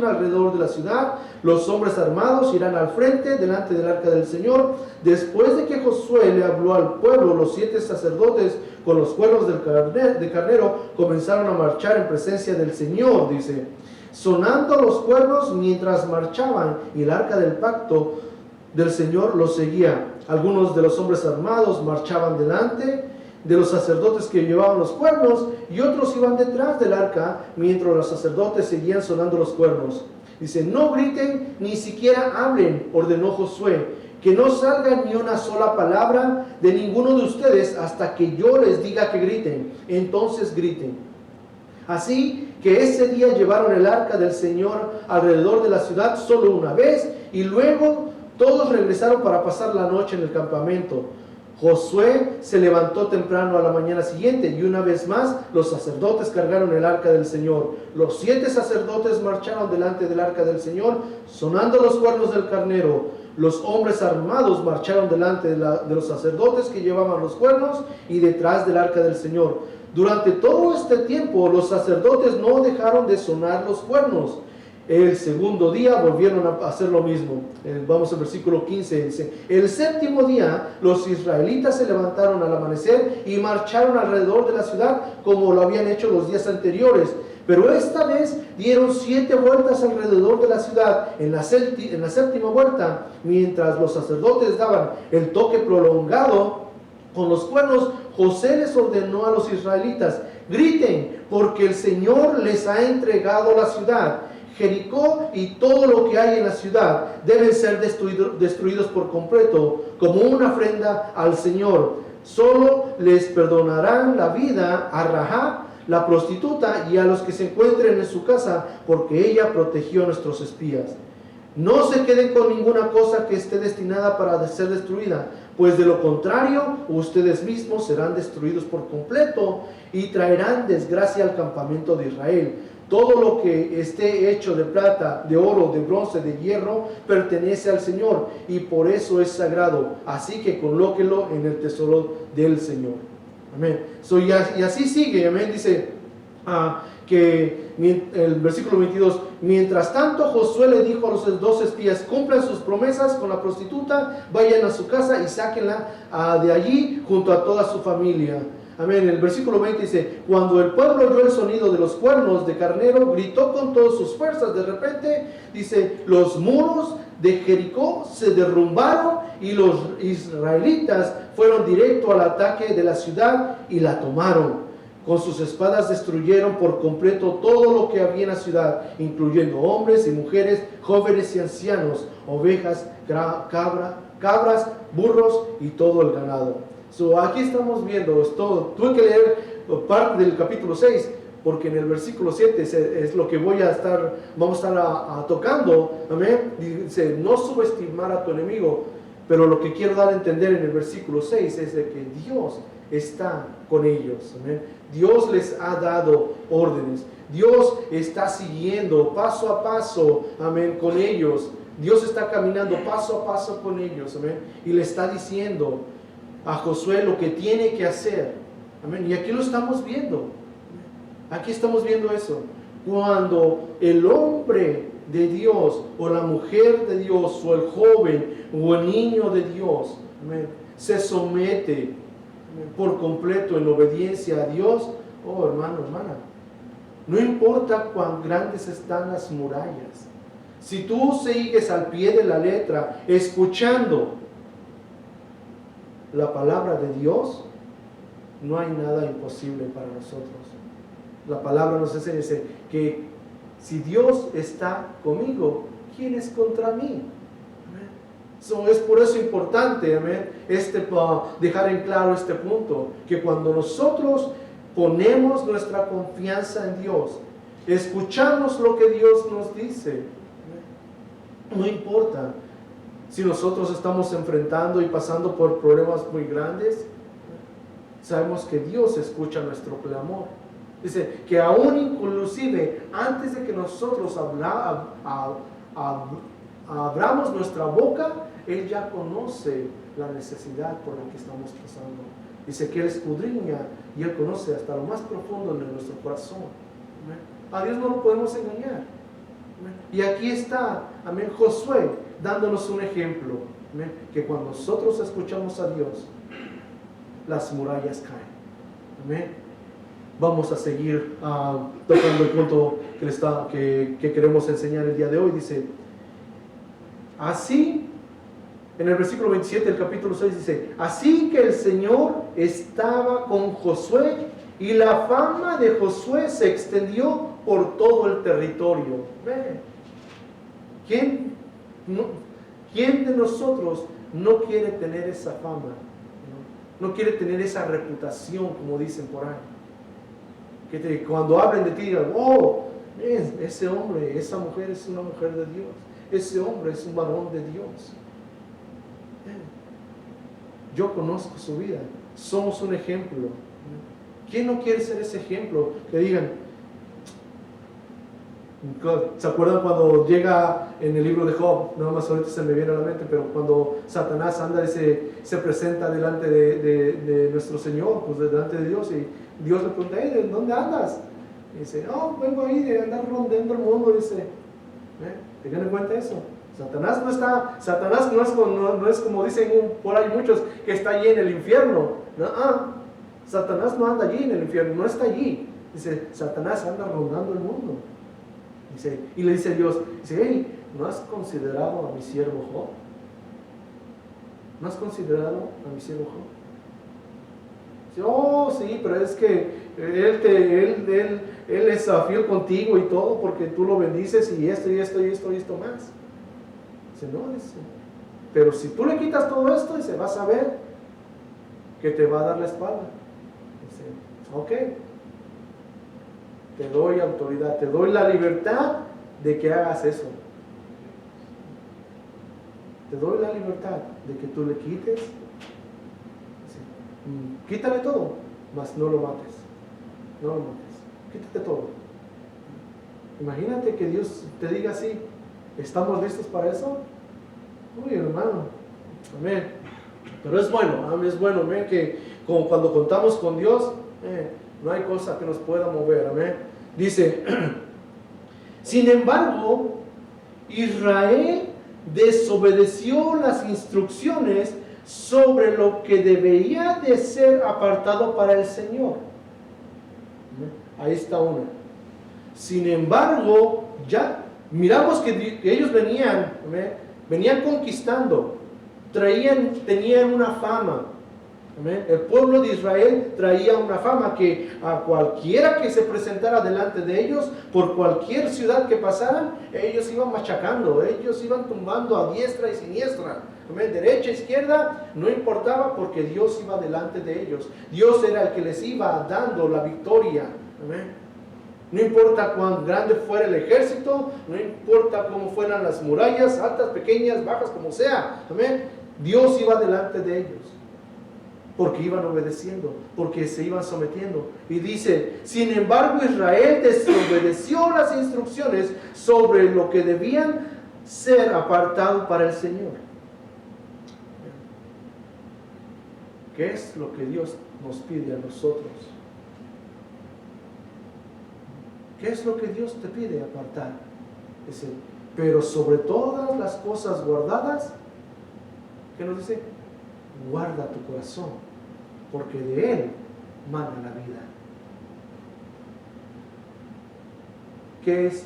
alrededor de la ciudad, los hombres armados irán al frente delante del arca del Señor. Después de que Josué le habló al pueblo, los 7 sacerdotes con los cuernos de carnero comenzaron a marchar en presencia del Señor, dice, sonando los cuernos mientras marchaban, y el arca del pacto del Señor los seguía. Algunos de los hombres armados marchaban delante de los sacerdotes que llevaban los cuernos, y otros iban detrás del arca mientras los sacerdotes seguían sonando los cuernos. Dice, no griten ni siquiera hablen, ordenó Josué, que no salga ni una sola palabra de ninguno de ustedes hasta que yo les diga que griten. Entonces griten. Así que ese día llevaron el arca del Señor alrededor de la ciudad solo una vez, y luego todos regresaron para pasar la noche en el campamento. Josué se levantó temprano a la mañana siguiente, y una vez más los sacerdotes cargaron el arca del Señor. Los 7 sacerdotes marcharon delante del arca del Señor, sonando los cuernos del carnero. Los hombres armados marcharon delante de los sacerdotes que llevaban los cuernos y detrás del arca del Señor. Durante todo este tiempo los sacerdotes no dejaron de sonar los cuernos. El segundo día volvieron a hacer lo mismo. Vamos al versículo 15, dice, el 7º día los israelitas se levantaron al amanecer y marcharon alrededor de la ciudad como lo habían hecho los días anteriores. Pero esta vez dieron 7 vueltas alrededor de la ciudad. En la 7ª vuelta, mientras los sacerdotes daban el toque prolongado con los cuernos, José les ordenó a los israelitas: griten, porque el Señor les ha entregado la ciudad. Jericó y todo lo que hay en la ciudad deben ser destruidos por completo, como una ofrenda al Señor. Solo les perdonarán la vida a Rahab, la prostituta, y a los que se encuentren en su casa, porque ella protegió a nuestros espías. No se queden con ninguna cosa que esté destinada para ser destruida, pues de lo contrario, ustedes mismos serán destruidos por completo y traerán desgracia al campamento de Israel. Todo lo que esté hecho de plata, de oro, de bronce, de hierro, pertenece al Señor, y por eso es sagrado. Así que colóquelo en el tesoro del Señor. Amén. Y así sigue, amén. Dice que el versículo 22, mientras tanto Josué le dijo a los 2 espías: cumplan sus promesas con la prostituta, vayan a su casa y sáquenla de allí junto a toda su familia. Amén. El versículo 20 dice: cuando el pueblo oyó el sonido de los cuernos de carnero, gritó con todas sus fuerzas. De repente, dice, los muros de Jericó se derrumbaron y los israelitas fueron directo al ataque de la ciudad y la tomaron. Con sus espadas destruyeron por completo todo lo que había en la ciudad, incluyendo hombres y mujeres, jóvenes y ancianos, ovejas, cabras, burros y todo el ganado. Aquí estamos viendo esto. Tuve que leer parte del capítulo 6, porque en el versículo 7 es lo que vamos a estar tocando. Amén. Dice: no subestimar a tu enemigo. Pero lo que quiero dar a entender en el versículo 6 es de que Dios está con ellos. Amén. Dios les ha dado órdenes. Dios está siguiendo paso a paso, amén, con ellos. Dios está caminando paso a paso con ellos, amén. Y le está diciendo a Josué lo que tiene que hacer. Amén. Y aquí lo estamos viendo. Aquí estamos viendo eso. Cuando el hombre de Dios, o la mujer de Dios, o el joven, o el niño de Dios, amén, se somete por completo en obediencia a Dios, oh hermano, hermana, no importa cuán grandes están las murallas, si tú sigues al pie de la letra, escuchando la palabra de Dios, no hay nada imposible para nosotros. La palabra nos dice que si Dios está conmigo, ¿quién es contra mí? Es por eso importante, amén, dejar en claro este punto, que cuando nosotros ponemos nuestra confianza en Dios, escuchamos lo que Dios nos dice, no importa si nosotros estamos enfrentando y pasando por problemas muy grandes, sabemos que Dios escucha nuestro clamor. Dice que aún inclusive antes de que nosotros abramos nuestra boca, Él ya conoce la necesidad por la que estamos pasando. Dice que Él escudriña y Él conoce hasta lo más profundo de nuestro corazón. ¿Amén? A Dios no lo podemos engañar. ¿Amén? Y aquí está, amén, Josué dándonos un ejemplo. ¿Amén? Que cuando nosotros escuchamos a Dios, las murallas caen. Amén. Vamos a seguir tocando el punto que queremos enseñar el día de hoy. Dice, así, en el versículo 27 del capítulo 6 dice: así que el Señor estaba con Josué, y la fama de Josué se extendió por todo el territorio. ¿Quién de nosotros no quiere tener esa fama? No quiere tener esa reputación, como dicen por ahí. Que cuando hablen de ti digan: oh, ese hombre, esa mujer es una mujer de Dios, ese hombre es un varón de Dios. Yo conozco su vida, somos un ejemplo. ¿Quién no quiere ser ese ejemplo? Que digan, ¿se acuerdan cuando llega en el libro de Job? Nada más ahorita se me viene a la mente, pero cuando Satanás anda y se presenta delante de nuestro Señor, pues delante de Dios, y Dios le pregunta: ¿de dónde andas? Y dice: no, vengo ahí de andar rondeando el mundo. Dice, tengan en cuenta eso. Satanás no es como dicen por ahí muchos, que está allí en el infierno. Satanás no anda allí en el infierno, no está allí. Dice, Satanás anda rondando el mundo. Dice, y le dice Dios, dice: hey, ¿no has considerado a mi siervo Job? ¿No has considerado a mi siervo Job? Dice, oh, sí, pero es que él es fiel contigo y todo porque tú lo bendices y esto y esto y esto y esto más. Dice, no, dice, pero si tú le quitas todo esto, dice, vas a ver que te va a dar la espalda. Dice, ok, te doy autoridad, te doy la libertad de que hagas eso. Te doy la libertad de que tú le quites. Dice, quítale todo, mas no lo mates. No lo mates. Quítate todo. Imagínate que Dios te diga así. ¿Estamos listos para eso? Uy, hermano. Amén. Pero es bueno, amén, es bueno, amén, que como cuando contamos con Dios, no hay cosa que nos pueda mover, amén. Dice, sin embargo, Israel desobedeció las instrucciones sobre lo que debería de ser apartado para el Señor. Ahí está una. Sin embargo, ya miramos que ellos venían conquistando, tenían una fama. El pueblo de Israel traía una fama que a cualquiera que se presentara delante de ellos, por cualquier ciudad que pasaran, ellos iban machacando, ellos iban tumbando a diestra y siniestra, derecha, izquierda, no importaba porque Dios iba delante de ellos. Dios era el que les iba dando la victoria. No importa cuán grande fuera el ejército, no importa cómo fueran las murallas, altas, pequeñas, bajas, como sea. Dios iba delante de ellos. Porque iban obedeciendo, porque se iban sometiendo. Y dice, sin embargo Israel desobedeció las instrucciones sobre lo que debían ser apartado para el Señor. ¿Qué es lo que Dios nos pide a nosotros? ¿Qué es lo que Dios te pide apartar? Dice, pero sobre todas las cosas guardadas, ¿qué nos dice? Guarda tu corazón, porque de él mana la vida. ¿Qué es?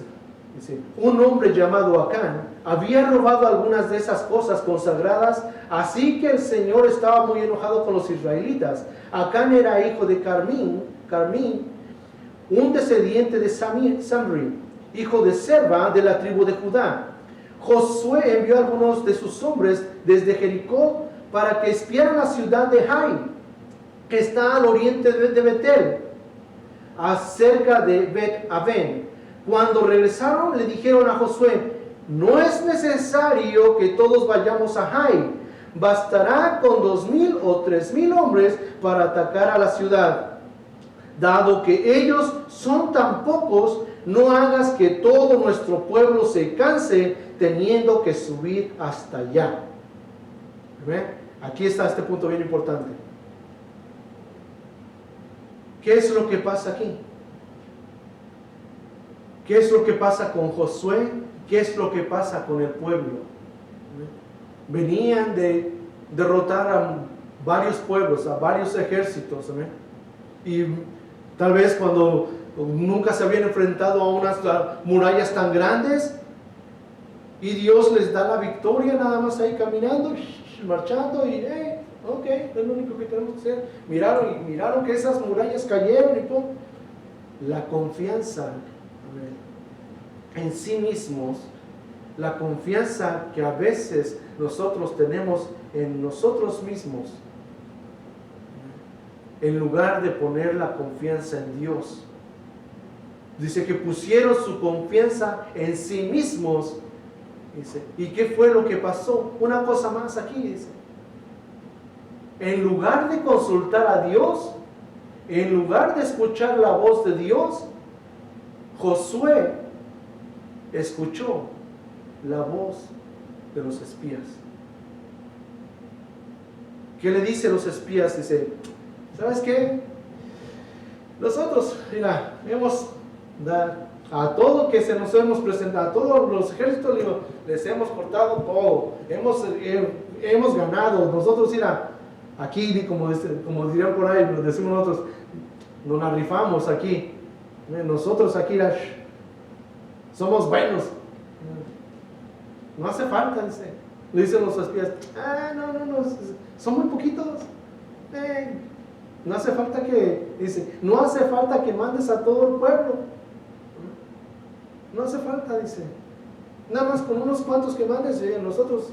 Dice, un hombre llamado Acán había robado algunas de esas cosas consagradas, así que el Señor estaba muy enojado con los israelitas. Acán era hijo de Carmín, un descendiente de Samri, hijo de Serva de la tribu de Judá. Josué envió a algunos de sus hombres desde Jericó para que espiaran la ciudad de Hai, que está al oriente de Betel, acerca de Bet-Aven. Cuando regresaron, le dijeron a Josué, no es necesario que todos vayamos a Hai, bastará con 2,000 o 3,000 hombres para atacar a la ciudad. Dado que ellos son tan pocos, no hagas que todo nuestro pueblo se canse teniendo que subir hasta allá. ¿Ven? Aquí está este punto bien importante. ¿Qué es lo que pasa aquí? ¿Qué es lo que pasa con Josué? ¿Qué es lo que pasa con el pueblo? Venían de derrotar a varios pueblos, a varios ejércitos. Y tal vez cuando nunca se habían enfrentado a unas murallas tan grandes, y Dios les da la victoria nada más ahí caminando, marchando y ok, es lo único que tenemos que hacer. Miraron que esas murallas cayeron y pum. La confianza en sí mismos, la confianza que a veces nosotros tenemos en nosotros mismos, en lugar de poner la confianza en Dios. Dice que pusieron su confianza en sí mismos. Dice, ¿y qué fue lo que pasó? Una cosa más aquí, dice. En lugar de consultar a Dios, en lugar de escuchar la voz de Dios, Josué escuchó la voz de los espías. ¿Qué le dice a los espías? Dice, ¿sabes qué? Nosotros, mira, a todo que se nos hemos presentado, a todos los ejércitos, les hemos cortado todo, hemos ganado. Nosotros, mira, aquí, como dirían por ahí, nos decimos nosotros, nos la rifamos aquí. Nosotros aquí somos buenos. No hace falta, dice. Le dicen los espías, no, son muy poquitos. No hace falta que, dice, no hace falta que mandes a todo el pueblo. No hace falta, dice. Nada más con unos cuantos que mandes, nosotros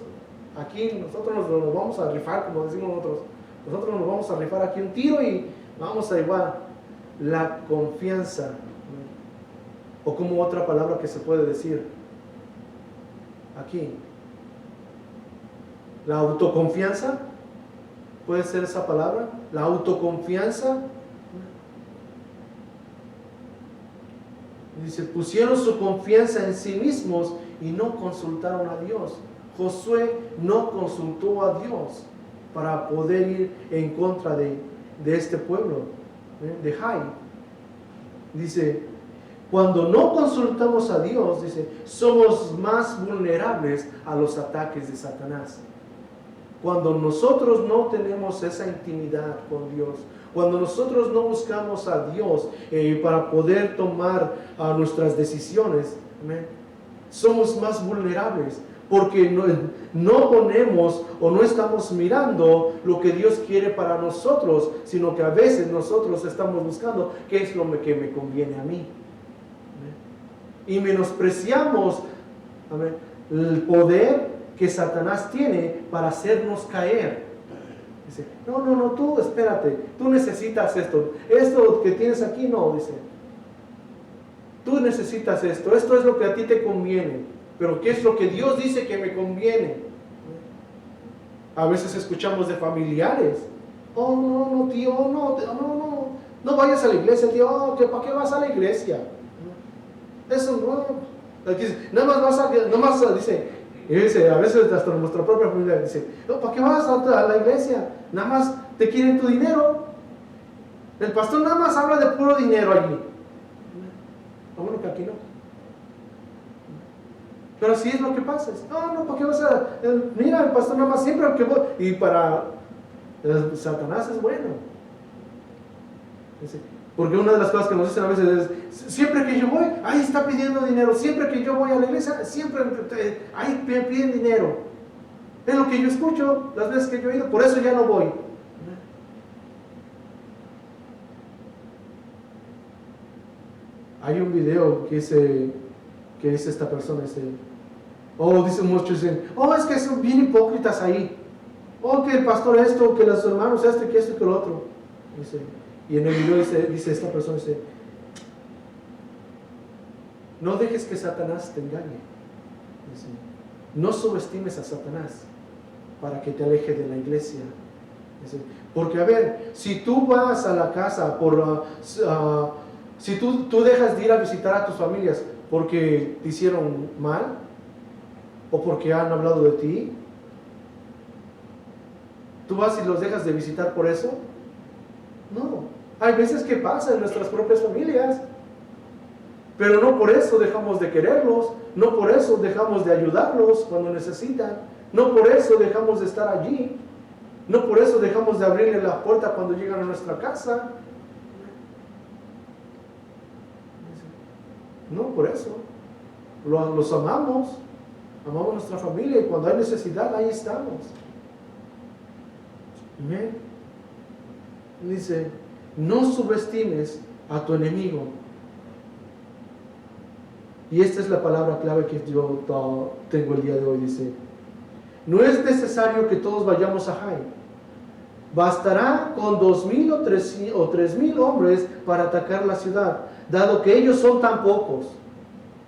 nos vamos a rifar, como decimos nosotros. Nosotros nos vamos a rifar aquí un tiro y vamos a igual. La confianza, o como otra palabra que se puede decir aquí, la autoconfianza, puede ser esa palabra, la autoconfianza. Dice, pusieron su confianza en sí mismos y no consultaron a Dios. Josué no consultó a Dios para poder ir en contra de este pueblo, de Jai. Dice, cuando no consultamos a Dios, dice, somos más vulnerables a los ataques de Satanás. Cuando nosotros no tenemos esa intimidad con Dios, cuando nosotros no buscamos a Dios para poder tomar nuestras decisiones, somos más vulnerables, porque no ponemos o no estamos mirando lo que Dios quiere para nosotros, sino que a veces nosotros estamos buscando qué es lo que me conviene a mí. Y menospreciamos el poder que Satanás tiene para hacernos caer. Dice, no, tú espérate, tú necesitas esto que tienes aquí, no, dice, tú necesitas esto es lo que a ti te conviene, pero ¿qué es lo que Dios dice que me conviene? A veces escuchamos de familiares, no, tío, no vayas a la iglesia, tío, ¿para qué vas a la iglesia? Eso no, nada más dice, y dice, a veces hasta nuestra propia familia dice, no, ¿para qué vas a la iglesia? Nada más te quieren tu dinero. El pastor nada más habla de puro dinero allí. Bueno, que aquí no. Pero así es lo que pasa. No, ¿para qué vas a...? Mira, el pastor nada más siempre que voy. Y para Satanás es bueno. Dice, porque una de las cosas que nos dicen a veces es, siempre que yo voy, ahí está pidiendo dinero. Siempre que yo voy a la iglesia, siempre ahí me piden dinero. Es lo que yo escucho las veces que yo he ido, por eso ya no voy. Hay un video que dice esta persona, dicen muchos, es que son bien hipócritas ahí. Que el pastor esto, que los hermanos que esto y que lo otro. Dice, y en el video dice esta persona, no dejes que Satanás te engañe. Dice, no subestimes a Satanás para que te aleje de la iglesia. Dice, porque a ver, si tú vas a la casa si tú dejas de ir a visitar a tus familias porque te hicieron mal o porque han hablado de ti, ¿tú vas y los dejas de visitar por eso? No. Hay veces que pasa en nuestras propias familias, pero no por eso dejamos de quererlos, no por eso dejamos de ayudarlos cuando necesitan, no por eso dejamos de estar allí, no por eso dejamos de abrirle la puerta cuando llegan a nuestra casa. No, por eso. Los amamos nuestra familia y cuando hay necesidad, ahí estamos. Amén. Dice, no subestimes a tu enemigo. Y esta es la palabra clave que yo tengo el día de hoy. Dice, no es necesario que todos vayamos a Jai. Bastará con 2,000 o 3,000 hombres para atacar la ciudad, dado que ellos son tan pocos.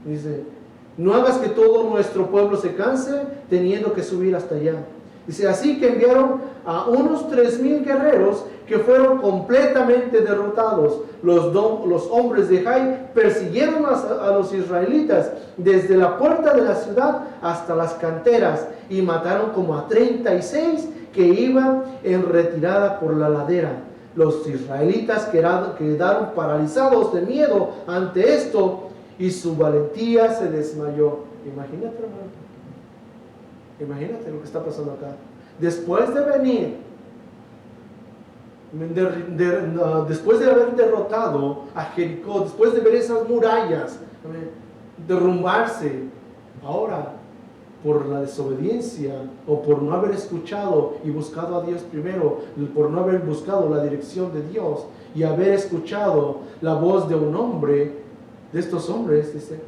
Dice, no hagas que todo nuestro pueblo se canse teniendo que subir hasta allá. Dice, así que enviaron a unos 3,000 guerreros que fueron completamente derrotados. Los hombres de Jai persiguieron a los israelitas desde la puerta de la ciudad hasta las canteras y mataron como a 36 que iban en retirada por la ladera. Los israelitas quedaron paralizados de miedo ante esto y su valentía se desmayó. Imagínate, hermano. Imagínate lo que está pasando acá. Después de venir, después de haber derrotado a Jericó, después de ver esas murallas derrumbarse, ahora por la desobediencia o por no haber escuchado y buscado a Dios primero, por no haber buscado la dirección de Dios y haber escuchado la voz de un hombre, de estos hombres, dice,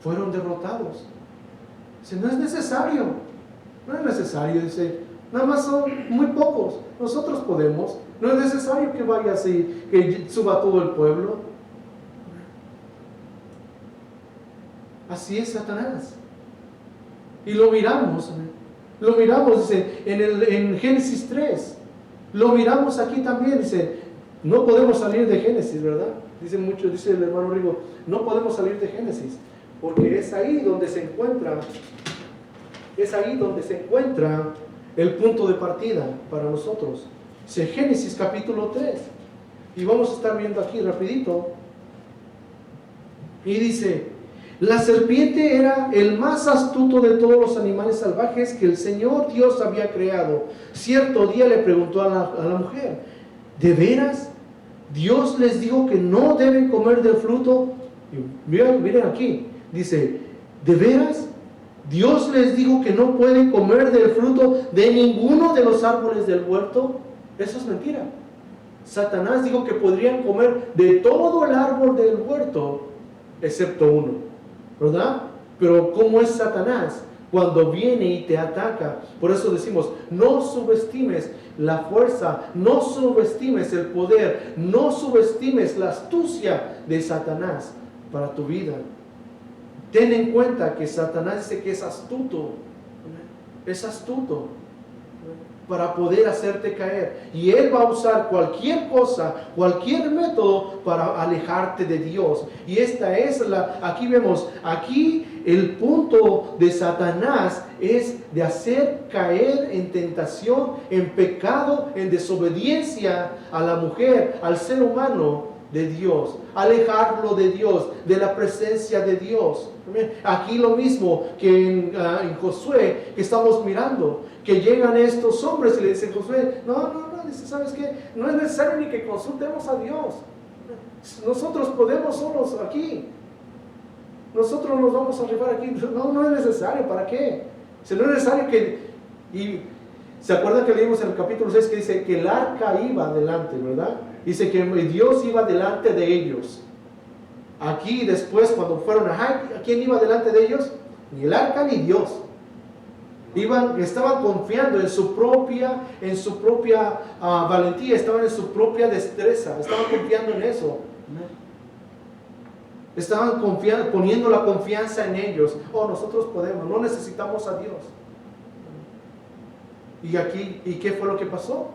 fueron derrotados. Dice, no es necesario, dice, nada más son muy pocos, nosotros podemos, no es necesario que vaya así, que suba todo el pueblo. Así es Satanás. Y lo miramos, dice, en Génesis 3, lo miramos aquí también, dice, no podemos salir de Génesis, ¿verdad? Dice el hermano Rigo, no podemos salir de Génesis, porque es ahí donde se encuentra el punto de partida para nosotros. Dice Génesis capítulo 3, y vamos a estar viendo aquí rapidito, y dice, la serpiente era el más astuto de todos los animales salvajes que el Señor Dios había creado. Cierto día le preguntó a la mujer, ¿de veras Dios les dijo que no deben comer del fruto? Y miren aquí, dice, ¿de veras Dios les dijo que no pueden comer del fruto de ninguno de los árboles del huerto? Eso es mentira. Satanás dijo que podrían comer de todo el árbol del huerto, excepto uno, ¿verdad? Pero ¿cómo es Satanás? Cuando viene y te ataca. Por eso decimos, no subestimes la fuerza, no subestimes el poder, no subestimes la astucia de Satanás para tu vida. Ten en cuenta que Satanás dice que es astuto para poder hacerte caer. Y él va a usar cualquier cosa, cualquier método para alejarte de Dios. Y esta es aquí vemos, aquí el punto de Satanás es de hacer caer en tentación, en pecado, en desobediencia a la mujer, al ser humano de Dios, alejarlo de Dios, de la presencia de Dios. Aquí lo mismo que en Josué, que estamos mirando, que llegan estos hombres y le dicen, Josué, no, dice, ¿sabes qué? No es necesario ni que consultemos a Dios, nosotros podemos solos aquí, nosotros nos vamos a arribar aquí, no es necesario, ¿para qué? Si no es necesario y ¿se acuerdan que leímos en el capítulo 6 que dice que el arca iba adelante, ¿verdad? Dice que Dios iba delante de ellos. Aquí después cuando fueron ¿a quién iba delante de ellos? Ni el arca ni Dios. Estaban confiando en su propia valentía, estaban en su propia destreza, estaban confiando en eso. Estaban poniendo la confianza en ellos. Nosotros podemos, no necesitamos a Dios. ¿Y qué fue lo que pasó?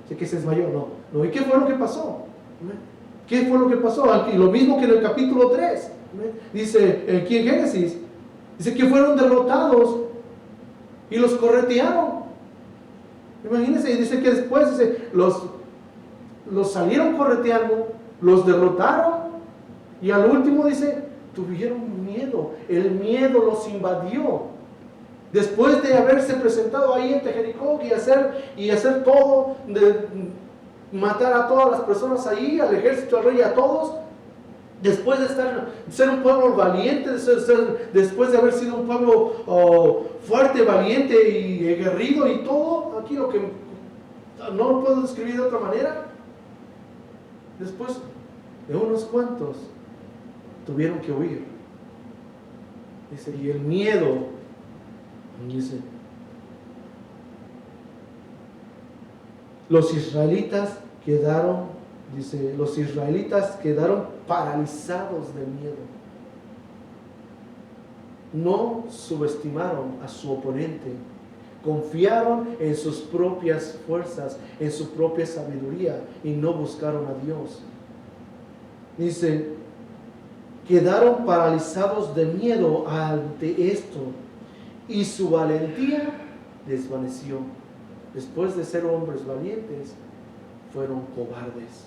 ¿Sí que se desmayó? No. ¿Y qué fue lo que pasó? ¿Qué fue lo que pasó? Aquí, lo mismo que en el capítulo 3. Dice aquí en Génesis, dice que fueron derrotados y los corretearon. Imagínense, y dice que después los salieron correteando, los derrotaron y al último dice, tuvieron miedo. El miedo los invadió. Después de haberse presentado ahí en Jericó y hacer todo, de matar a todas las personas ahí, al ejército, al rey, a todos, después de ser un pueblo valiente, después de haber sido un pueblo fuerte, valiente y aguerrido y todo, aquí lo que no lo puedo describir de otra manera, después de unos cuantos tuvieron que huir. Dice, y el miedo, dice, los israelitas quedaron paralizados de miedo. No subestimaron a su oponente, confiaron en sus propias fuerzas, en su propia sabiduría y no buscaron a Dios. Dice, quedaron paralizados de miedo ante esto y su valentía desvaneció. Después de ser hombres valientes, fueron cobardes,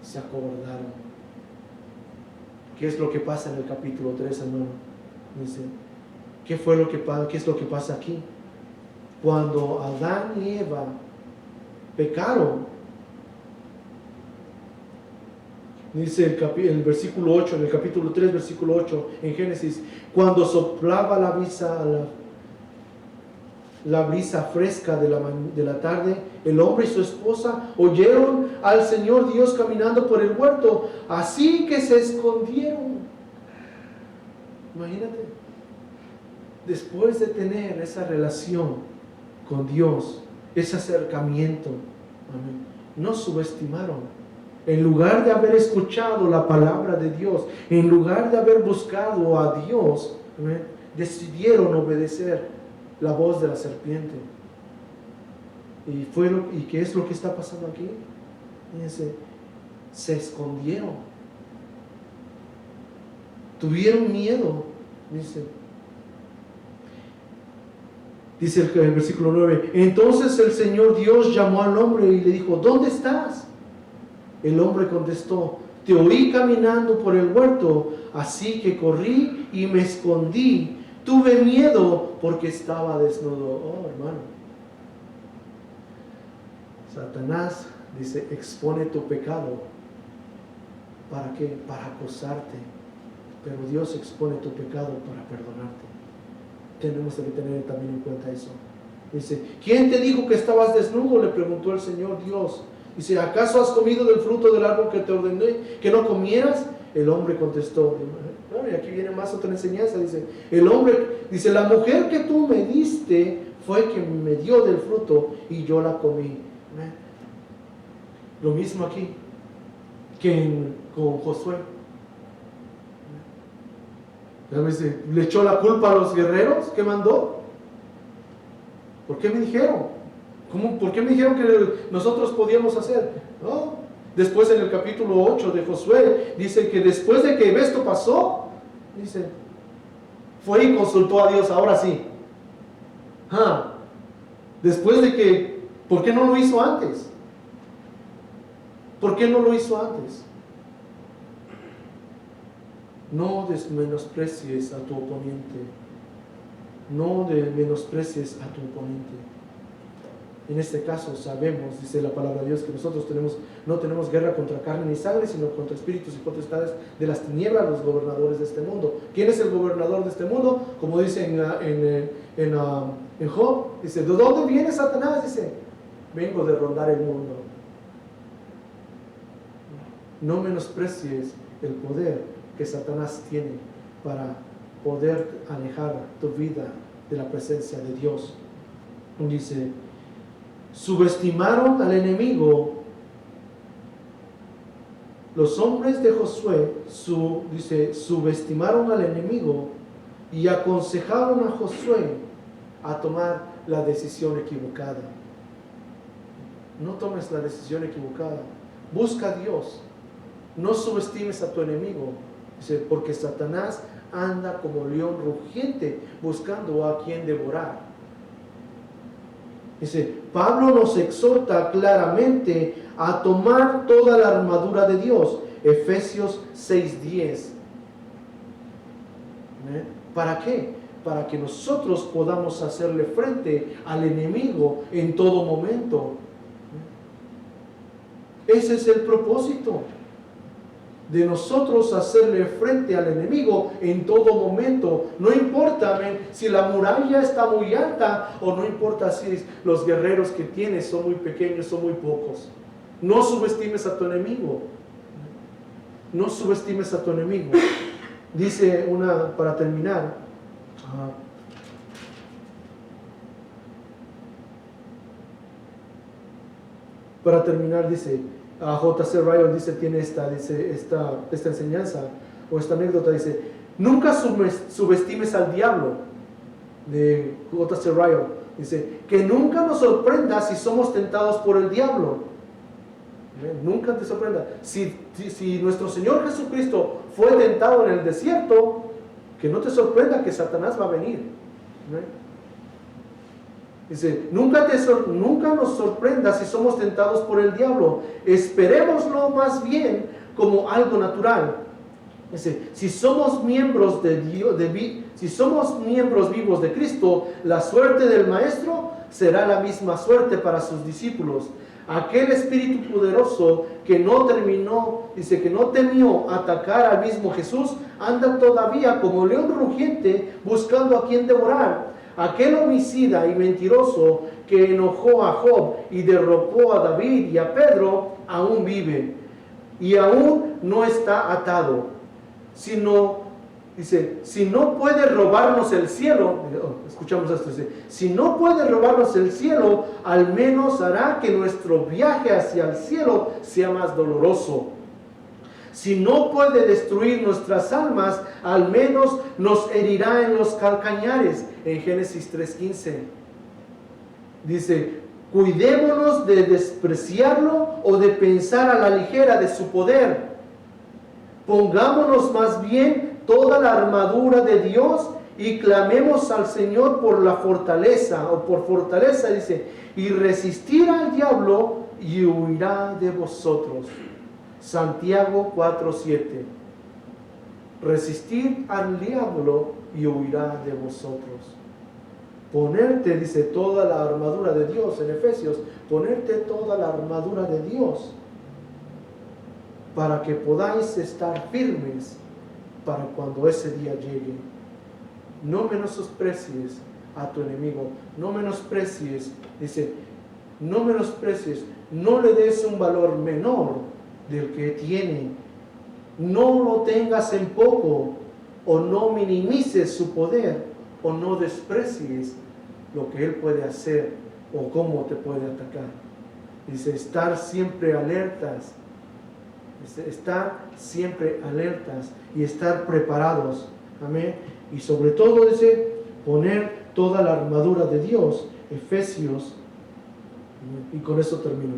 se acobardaron. ¿Qué es lo que pasa en el capítulo 3, hermano? Dice, ¿qué es lo que pasa aquí? Cuando Adán y Eva pecaron, Dice el versículo 8, en el capítulo 3, versículo 8, en Génesis, cuando soplaba la brisa fresca de la tarde, el hombre y su esposa oyeron al Señor Dios caminando por el huerto, así que se escondieron. Imagínate, después de tener esa relación con Dios, ese acercamiento, amén, no subestimaron. En lugar de haber escuchado la palabra de Dios, en lugar de haber buscado a Dios, amén, decidieron obedecer la voz de la serpiente. ¿Y qué es lo que está pasando aquí? Fíjense, se escondieron. Tuvieron miedo. Dice el versículo 9. Entonces el Señor Dios llamó al hombre y le dijo, ¿dónde estás? El hombre contestó, te oí caminando por el huerto, así que corrí y me escondí. Tuve miedo porque estaba desnudo. Oh, hermano. Satanás dice, expone tu pecado. ¿Para qué? Para acusarte. Pero Dios expone tu pecado para perdonarte. Tenemos que tener también en cuenta eso. Dice, ¿quién te dijo que estabas desnudo? Le preguntó el Señor Dios. Dice, ¿acaso has comido del fruto del árbol que te ordené que no comieras? El hombre contestó, y aquí viene más otra enseñanza, dice, el hombre, dice, la mujer que tú me diste fue quien me dio del fruto y yo la comí. Lo mismo aquí que con Josué. Le echó la culpa a los guerreros que mandó. ¿Por qué me dijeron? ¿Por qué me dijeron que nosotros podíamos hacer? No. Después en el capítulo 8 de Josué dice que después de que esto pasó, dice, fue y consultó a Dios, ahora sí. Después de que, ¿por qué no lo hizo antes? ¿Por qué no lo hizo antes? No menosprecies a tu oponente. No menosprecies a tu oponente. En este caso sabemos, dice la palabra de Dios, que nosotros no tenemos guerra contra carne ni sangre, sino contra espíritus y potestades de las tinieblas, los gobernadores de este mundo. ¿Quién es el gobernador de este mundo? Como dice en Job, dice, ¿de dónde viene Satanás? Dice, vengo de rondar el mundo. No menosprecies el poder que Satanás tiene para poder alejar tu vida de la presencia de Dios. Dice, subestimaron al enemigo. Los hombres de Josué, subestimaron al enemigo y aconsejaron a Josué a tomar la decisión equivocada. No tomes la decisión equivocada. Busca a Dios. No subestimes a tu enemigo. Dice, porque Satanás anda como león rugiente buscando a quien devorar. Dice, Pablo nos exhorta claramente a tomar toda la armadura de Dios. Efesios 6:10. ¿Para qué? Para que nosotros podamos hacerle frente al enemigo en todo momento. Ese es el propósito de nosotros, hacerle frente al enemigo en todo momento. No importa si la muralla está muy alta, o no importa si los guerreros que tienes son muy pequeños, son muy pocos. No subestimes a tu enemigo. No subestimes a tu enemigo. Dice para terminar, dice, J.C. Ryle tiene esta enseñanza o esta anécdota, dice, nunca subestimes al diablo, de J.C. Ryle, dice, que nunca nos sorprenda si somos tentados por el diablo. Nunca te sorprenda. Si nuestro Señor Jesucristo fue tentado en el desierto, que no te sorprenda que Satanás va a venir. Dice, nunca nos sorprenda si somos tentados por el diablo. Esperémoslo más bien como algo natural. Dice, si somos miembros vivos de Cristo, la suerte del Maestro será la misma suerte para sus discípulos. aquel espíritu poderoso que no terminó, dice que no temió atacar al mismo Jesús, anda todavía como león rugiente buscando a quien devorar. Aquel homicida y mentiroso que enojó a Job y derrocó a David y a Pedro, aún vive y aún no está atado, sino, dice, si no puede robarnos el cielo, escuchamos esto, dice, si no puede robarnos el cielo, al menos hará que nuestro viaje hacia el cielo sea más doloroso. Si no puede destruir nuestras almas, al menos nos herirá en los calcañares. En Génesis 3:15 dice, cuidémonos de despreciarlo o de pensar a la ligera de su poder. Pongámonos más bien toda la armadura de Dios y clamemos al Señor por la fortaleza, o por fortaleza, dice, y resistir al diablo y huirá de vosotros. Santiago 4:7. Resistir al diablo y huirá de vosotros. Ponerte, dice, toda la armadura de Dios en Efesios, ponerte toda la armadura de Dios para que podáis estar firmes para cuando ese día llegue. No menosprecies a tu enemigo, no menosprecies, dice, no menosprecies, no le des un valor menor del que tiene, no lo tengas en poco, o no minimices su poder, o no desprecies lo que Él puede hacer, o cómo te puede atacar. Dice, estar siempre alertas, dice, estar siempre alertas y estar preparados, amén, y sobre todo, dice, poner toda la armadura de Dios, Efesios, y con eso termino.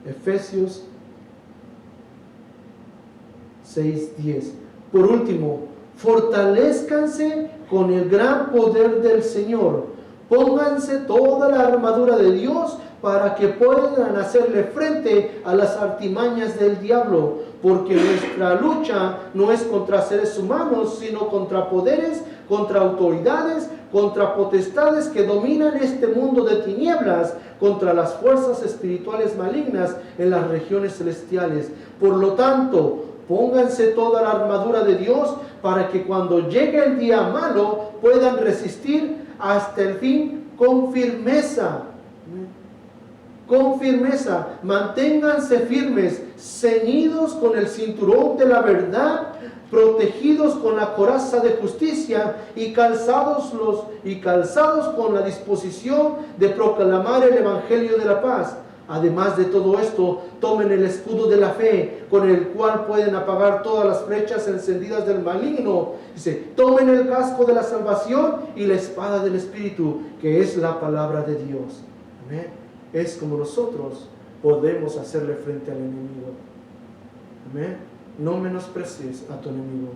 Efesios 6:10. Por último, fortalezcanse con el gran poder del Señor. Pónganse toda la armadura de Dios para que puedan hacerle frente a las artimañas del diablo, porque nuestra lucha no es contra seres humanos, sino contra poderes, contra autoridades, contra potestades que dominan este mundo de tinieblas, contra las fuerzas espirituales malignas en las regiones celestiales. Por lo tanto, pónganse toda la armadura de Dios para que cuando llegue el día malo puedan resistir hasta el fin con firmeza. Con firmeza, manténganse firmes, ceñidos con el cinturón de la verdad, protegidos con la coraza de justicia y calzados con la disposición de proclamar el evangelio de la paz. Además de todo esto, tomen el escudo de la fe, con el cual pueden apagar todas las flechas encendidas del maligno. Dice, tomen el casco de la salvación y la espada del Espíritu, que es la palabra de Dios. Amén. Es como nosotros podemos hacerle frente al enemigo. Amén. No menosprecies a tu enemigo.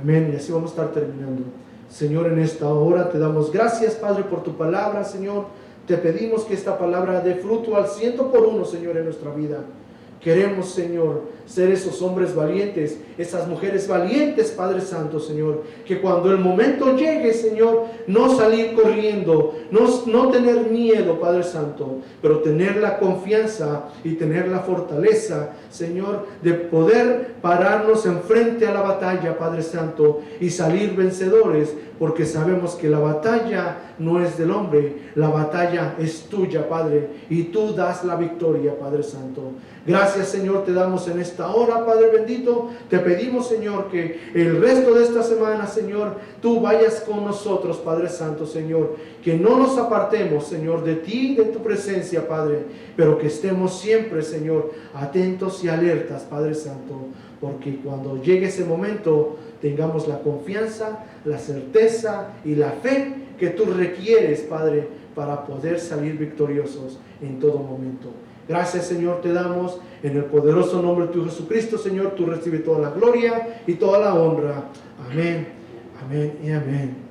Amén. Y así vamos a estar terminando. Señor, en esta hora te damos gracias, Padre, por tu palabra, Señor. Te pedimos que esta palabra dé fruto al 100%, Señor, en nuestra vida. Queremos, Señor, ser esos hombres valientes, esas mujeres valientes, Padre Santo, Señor, que cuando el momento llegue, Señor, no salir corriendo, no tener miedo, Padre Santo, pero tener la confianza y tener la fortaleza, Señor, de poder pararnos enfrente a la batalla, Padre Santo, y salir vencedores, porque sabemos que la batalla no es del hombre, la batalla es tuya, Padre, y tú das la victoria, Padre Santo. Gracias, Señor, te damos en esta hora, Padre bendito. Te pedimos, Señor, que el resto de esta semana, Señor, tú vayas con nosotros, Padre Santo, Señor. Que no nos apartemos, Señor, de ti, de tu presencia, Padre, pero que estemos siempre, Señor, atentos y alertas, Padre Santo, porque cuando llegue ese momento tengamos la confianza, la certeza y la fe que tú requieres, Padre, para poder salir victoriosos en todo momento. Gracias, Señor, te damos en el poderoso nombre de tu Jesucristo, Señor. Tú recibes toda la gloria y toda la honra. Amén, amén y amén.